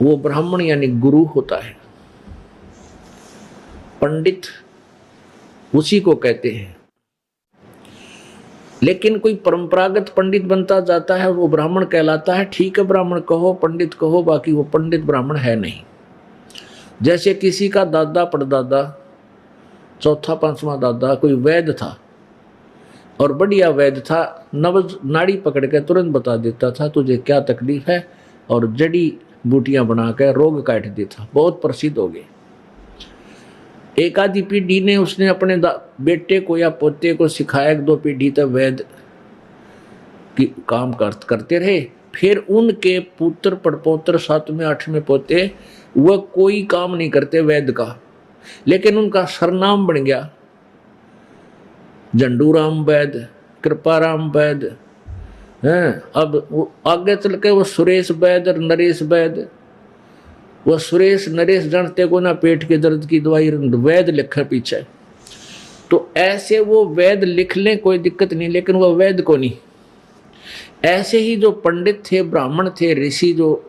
वो ब्राह्मण यानी गुरु होता है। पंडित उसी को कहते हैं। लेकिन कोई परंपरागत पंडित बनता जाता है वो ब्राह्मण कहलाता है। ठीक है, ब्राह्मण कहो, पंडित कहो, बाकी वो पंडित ब्राह्मण है नहीं। जैसे किसी का दादा परदादा, चौथा पांचवा दादा कोई वैद्य था और बढ़िया वैद्य था, नब्ज नाड़ी पकड़ के तुरंत बता देता था तुझे क्या तकलीफ है, और जड़ी बूटियां बनाकर रोग काट देता, बहुत प्रसिद्ध हो गए। एक आधी पीढ़ी ने उसने अपने बेटे को या पोते को सिखाया, 1-2 पीढ़ी तक वैद्य की काम करते रहे। फिर उनके पुत्र पड़पोत्र 7वें 8वें पोते वह कोई काम नहीं करते वैद्य का, लेकिन उनका सरनाम बन गया झंडूराम वैद्य, कृपाराम वैद्य हैं। अब आगे चल के वो सुरेश वैद्य, नरेश वैद्य, वो सुरेश नरेश जानते को ना पेट के दर्द की दवाई वैद्य लिखा पीछे। तो ऐसे वो वैद्य लिख लें कोई दिक्कत नहीं, लेकिन वो वैद्य को नहीं। ऐसे ही जो पंडित थे, ब्राह्मण थे, ऋषि, जो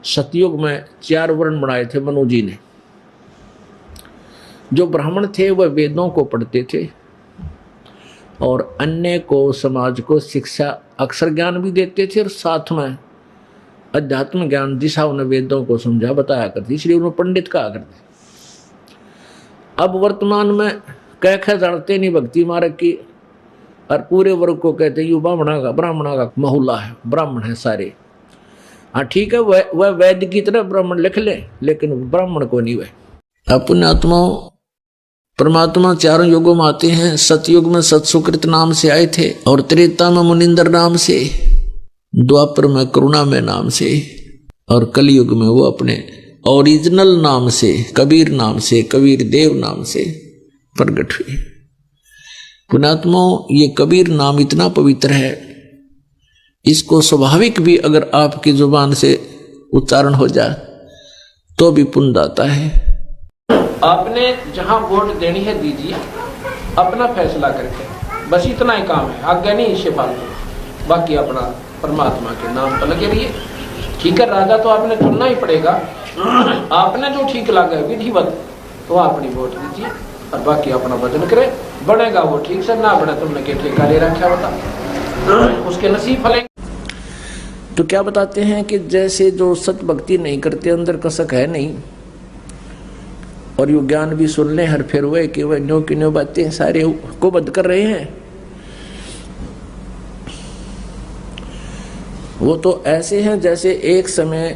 सतयुग में 4 वर्ण बनाए थे मनु जी ने। जो ब्राह्मण थे वह वेदों को पढ़ते थे और अन्य को, समाज को शिक्षा, अक्षर ज्ञान भी देते थे, और साथ में अध्यात्म ज्ञान दिशा उन्हें वेदों को समझा बताया करती, इसलिए उन्हें पंडित कहा करते। अब वर्तमान में कह जानते नहीं भक्ति मार्ग की, और पूरे वर्ग को कहते यू ब्राह्मणा का महुला है, ब्राह्मण है सारे। हाँ ठीक है, वह वैद्य की तरह ब्राह्मण लिख ले, लेकिन ब्राह्मण को नहीं। वह अपने आत्मा परमात्मा 4 युगों में आते हैं। सतयुग में सतसुकृत नाम से आए थे, और त्रेता में मुनिंदर नाम से, द्वापर में करुणा में नाम से, और कलयुग में वो अपने ओरिजिनल नाम से, कबीर नाम से, कबीर देव नाम से प्रकट हुए। पुण्यात्मा, ये कबीर नाम इतना पवित्र है, इसको स्वाभाविक भी अगर आपकी जुबान से उच्चारण हो जाए तो भी पुण्य आता है। आपने जहां वोट देनी है दीजिए, अपना फैसला करके, बस इतना ही काम है, आगे नहीं इससे फालतू। बाकी अपना परमात्मा के नाम पर लगे रहिए। ठीक है, राजा तो आपने चुनना ही पड़ेगा, आपने जो ठीक लगा विधिवत तो अपनी वोट दीजिए, और बाकी अपना भजन करे। बनेगा वो ठीक से, ना बने तुमने के ठेका ले रखा बता, उसके नसीब फलेंगे। तो क्या बताते हैं कि जैसे जो सत भक्ति नहीं करते, अंदर कसक है नहीं, और यो ज्ञान भी सुन ले हर फिर हुए कि वह न्यो की न्यो बातें सारे को बंद कर रहे हैं, वो तो ऐसे हैं जैसे एक समय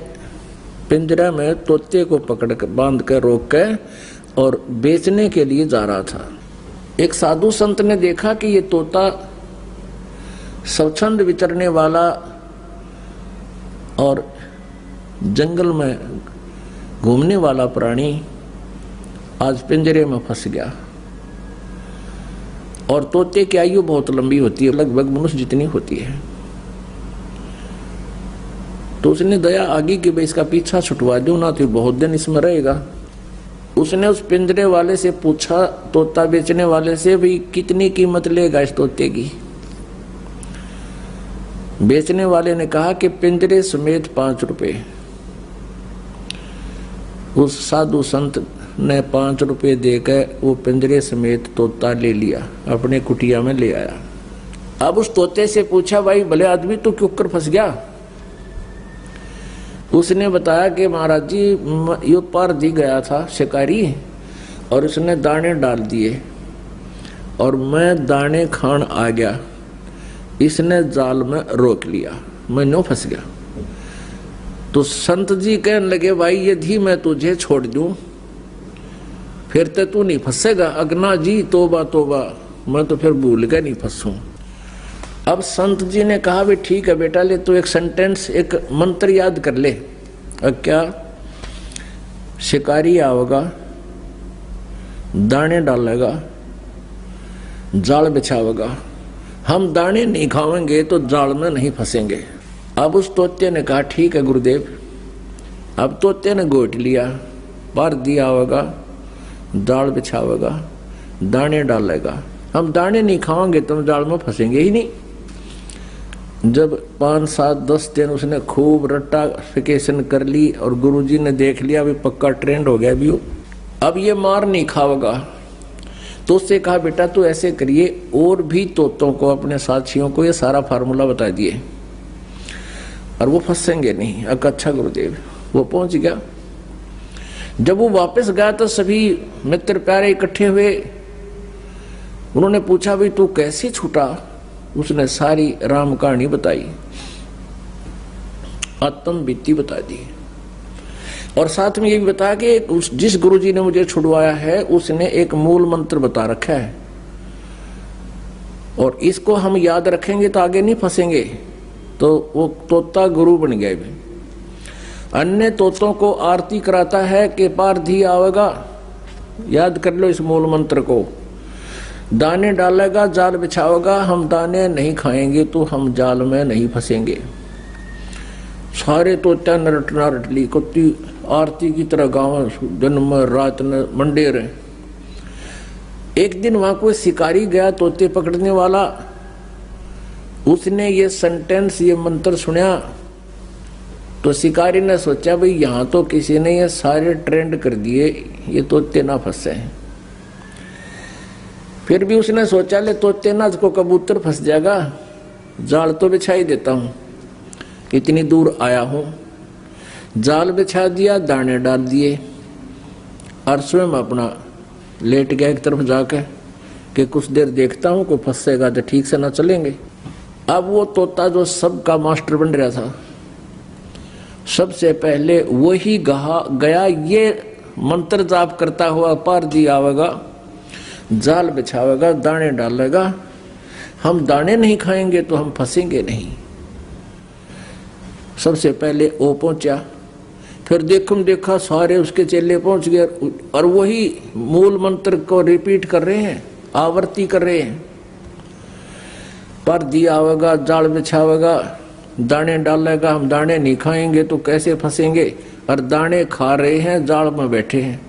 पिंजरा में तोते को पकड़ कर बांध कर रोक कर और बेचने के लिए जा रहा था। एक साधु संत ने देखा कि ये तोता स्वच्छंद विचरने वाला और जंगल में घूमने वाला प्राणी आज पिंजरे में फंस गया, और तोते की आयु बहुत लंबी होती है, लगभग मनुष्य जितनी होती है। तो उसने दया आगे कि भाई इसका पीछा छुटवा दो ना, तो बहुत दिन इसमें रहेगा। उसने उस पिंजरे वाले से पूछा, तोता बेचने वाले से, भाई कितनी कीमत लेगा इस तोते की। बेचने वाले ने कहा कि पिंजरे समेत 5 रुपए। उस साधु संत ने 5 रुपए देकर वो पिंजरे समेत तोता ले लिया, अपने कुटिया में ले आया। अब उस तोते से पूछा, भाई भले आदमी तू क्यों कर फंस गया? उसने बताया कि महाराज जी, यो पार दी गया था शिकारी, और उसने दाने डाल दिए और मैं दाने खान आ गया, इसने जाल में रोक लिया, मैं नो फंस गया। तो संत जी कहने लगे, भाई यदि मैं तुझे छोड़ दूं फिर तो तू नहीं फंसेगा। अगना जी तोबा तोबा, मैं तो फिर भूल के नहीं फंसूं। अब संत जी ने कहा, भी ठीक है बेटा, ले तो एक सेंटेंस, एक मंत्र याद कर ले। अब क्या? शिकारी आओगा दाने डालेगा, जाल बिछावेगा। हम दाने नहीं खाएंगे तो जाल में नहीं फंसेंगे। अब उस तोते ने कहा ठीक है गुरुदेव। अब तोते ने गोट लिया, पार दिया होगा, जाल बिछावेगा, दाने डालेगा। हम दाने नहीं खाएंगे तो हम जाल में फंसेंगे ही नहीं। जब 5, 7, 10 दिन उसने खूब रट्टाफिकेशन कर ली और गुरुजी ने देख लिया अभी पक्का ट्रेंड हो गया भी हो, अब ये मार नहीं खाएगा, तो उससे कहा बेटा तू ऐसे करिए, और भी तोतों को अपने साथियों को ये सारा फार्मूला बता दिए और वो फंसेंगे नहीं। अच्छा गुरुदेव। वो पहुंच गया। जब वो वापस गया तो सभी मित्र प्यारे इकट्ठे हुए। उन्होंने पूछा भाई तू कैसे छूटा? उसने सारी राम कहानी बताई, आत्म बीती बता दी, और साथ में ये भी बताया कि जिस गुरुजी ने मुझे छुड़वाया है उसने एक मूल मंत्र बता रखा है और इसको हम याद रखेंगे तो आगे नहीं फंसेंगे। तो वो तोता गुरु बन गया। भी अन्य तोतों को आरती कराता है कि पारधी आवेगा, याद कर लो इस मूल मंत्र को, दाने डालेगा, जाल बिछावेगा, हम दाने नहीं खाएंगे तो हम जाल में नहीं फंसेंगे। सारे तोता नरट नरटली कुत्ती आरती की तरह गाँव दिन में रात में मंडे रहे। एक दिन वहां कोई शिकारी गया तोते पकड़ने वाला, उसने ये सेंटेंस ये मंत्र सुना तो शिकारी ने सोचा भाई यहाँ तो किसी ने ये सारे ट्रेंड कर दिए, ये तोते ना फंसे। फिर भी उसने सोचा ले तोते ना को कबूतर फंस जाएगा, जाल तो बिछा ही देता हूँ, इतनी दूर आया हूँ। जाल बिछा दिया, दाने डाल दिए और स्वयं अपना लेट गया एक तरफ जाके कि कुछ देर देखता हूँ, कोई फंसेगा तो ठीक से ना चलेंगे। अब वो तोता जो सबका मास्टर बन रहा था, सबसे पहले वही गया ये मंत्र जाप करता हुआ, पारधी आवेगा, जाल बिछावेगा, दाने डालेगा, हम दाने नहीं खाएंगे तो हम फंसेंगे नहीं। सबसे पहले वो पहुंचा, फिर देखा सारे उसके चेले पहुंच गए और वही मूल मंत्र को रिपीट कर रहे हैं, आवर्ती कर रहे हैं। पारधी आवेगा, जाल बिछावेगा, दाने डालेगा, हम दाने नहीं खाएंगे तो कैसे फंसेंगे, और दाने खा रहे हैं, जाल में बैठे हैं।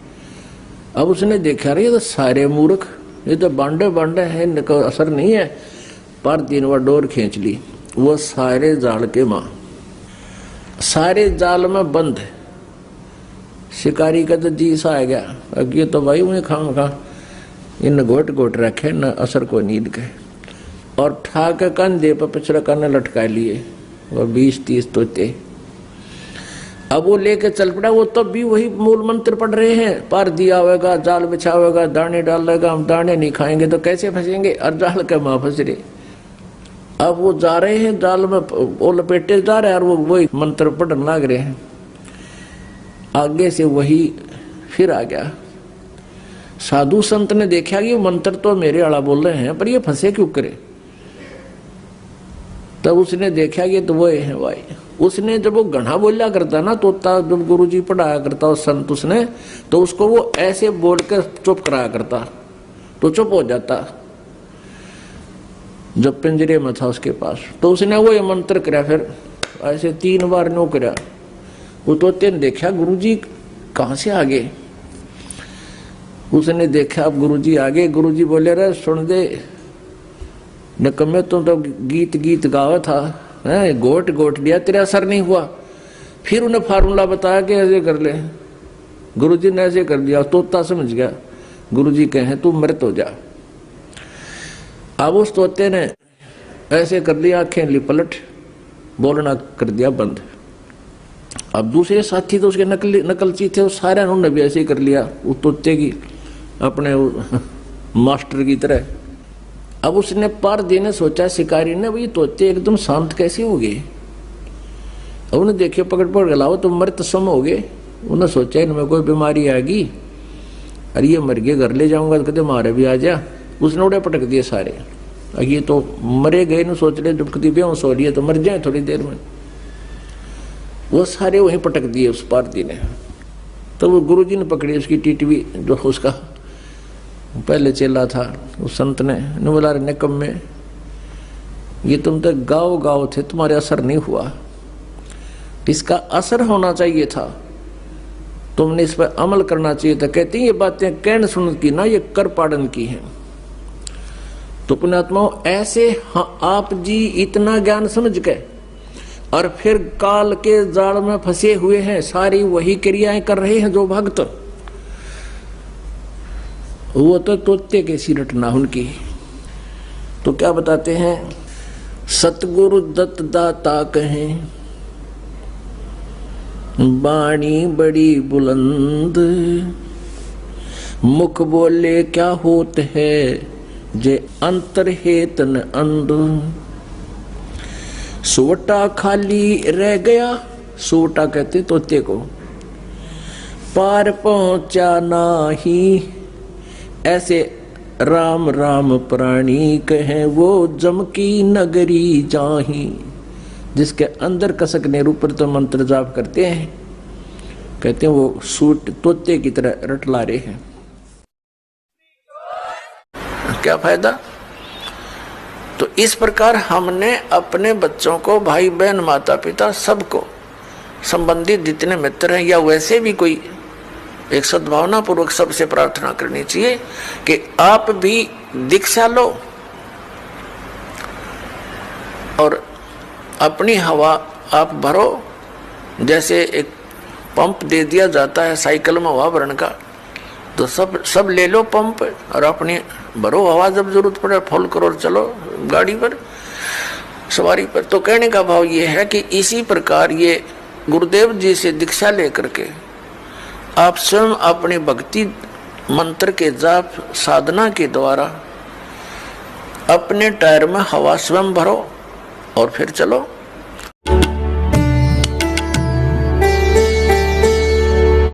अब उसने देखा रही तो सारे मूर्ख, ये तो बांडे हैं, इनका असर नहीं है। पारधी ने वह डोर खींच ली, वो सारे जाल के मां, सारे जाल में बंद। शिकारी का तो जी सा आ गया, अब ये तो भाई उन्हें खा इन घोट रखे न असर को नींद के, और ठाक कंधे पर पिछड़ा करने लटका लिए वो 20-30 तोते। अब वो लेके चल पड़ा, वो तब भी वही मूल मंत्र पढ़ रहे हैं, पारधी आवेगा, जाल बिछावेगा, दाने डालेगा, हम दाने नहीं खाएंगे तो कैसे फंसेंगे, और जाल के मां फंस रहे। अब वो जा रहे हैं जाल में, वो लपेटे जा रहे हैं और वो वही मंत्र पढ़ने लग रहे हैं। आगे से वही फिर आ गया। साधु संत ने देखा कि मंत्र तो मेरे आला बोल रहे हैं पर ये फंसे क्यों करे, तब उसने देखा कि तो वो है भाई। उसने जब वो गढ़ा बोला करता ना तोता, जब गुरुजी पढ़ाया करता उस संत उसने, तो उसको वो ऐसे बोल कर चुप कराया करता तो चुप हो जाता। जब पिंजरे में था उसके पास तो उसने वो ये मंत्र करा, फिर ऐसे 3 बार नो करा। वो तोते ने देखा गुरुजी कहाँ से आ गए, उसने देखा अब गुरुजी आ गए। गुरुजी बोले रे सुन दे नकम्मे, तुम तो गीत गावा था, है गोट लिया, तेरा असर नहीं हुआ। फिर उन्हें फार्मूला बताया कि ऐसे कर ले। गुरुजी ने ऐसे कर दिया, तोता समझ गया गुरुजी कहे तू मृत हो जा। अब उस तोते ने ऐसे कर लिया, आंखें ली पलट, बोलना कर दिया बंद। अब दूसरे साथी तो उसके नकलची थे, उस सारे उन्होंने भी ऐसे ही कर लिया उस तोते की, अपने मास्टर की तरह। अब उसने पारधी ने सोचा, शिकारी ने, भाई तोते एकदम शांत कैसे हो गए। अब उन्हें देखे पकड़ गलाओ तो मृत सम हो गए। उन्हें सोचा इनमें कोई बीमारी आएगी, अरे ये मर गए, घर ले जाऊंगा तो कहते मारे भी आ जा। उसने उड़े पटक दिए सारे, ये तो मरे गए न, सोच रहे जब कभी बेहोश हो रही है तो मर जाए थोड़ी देर में। वो सारे वहीं पटक दिए उस पारधी ने। तो वो गुरुजी ने पकड़ी उसकी टिटवी, जो उसका पहले चेला था, उस संत ने बोला, रे निकम्मे, ये तुम तो गाँव गाँव थे, तुम्हारे असर नहीं हुआ, इसका असर होना चाहिए था, तुमने इस पर अमल करना चाहिए था। कहती ये बातें कहन सुन की ना, ये कर पाड़न की है। तो पुण्यात्माओं, ऐसे आप जी इतना ज्ञान समझ के और फिर काल के जाल में फंसे हुए हैं, सारी वही क्रियाएं कर रहे हैं जो भक्त, वो तो तोते के सी रटना उनकी। तो क्या बताते हैं, सतगुरु दत्त दाता कहें, बाणी बड़ी बुलंद, मुख बोले क्या होत है, जे अंतर हेतन अंध। सोटा खाली रह गया, सोटा कहते तोते को, पार पहुंचा नाही, ऐसे राम राम प्राणी कहें, वो जम की नगरी जाही। जिसके अंदर कसकने ऊपर तो मंत्र जाप करते हैं, कहते हैं वो सूट तोते की तरह रटला रहे हैं। क्या फायदा? तो इस प्रकार हमने अपने बच्चों को, भाई बहन, माता पिता, सबको, संबंधित जितने मित्र हैं या वैसे भी कोई, एक सद्भावना पूर्वक सबसे प्रार्थना करनी चाहिए कि आप भी दीक्षा लो और अपनी हवा आप भरो। जैसे एक पंप दे दिया जाता है साइकिल में हवा भरने का, तो सब ले लो पंप और अपनी भरो हवा, जब जरूरत पड़े फुल करो और चलो गाड़ी पर, सवारी पर। तो कहने का भाव ये है कि इसी प्रकार ये गुरुदेव जी से दीक्षा लेकर के आप स्वयं अपनी भक्ति मंत्र के जाप साधना के द्वारा अपने टायर में हवा स्वयं भरो और फिर चलो।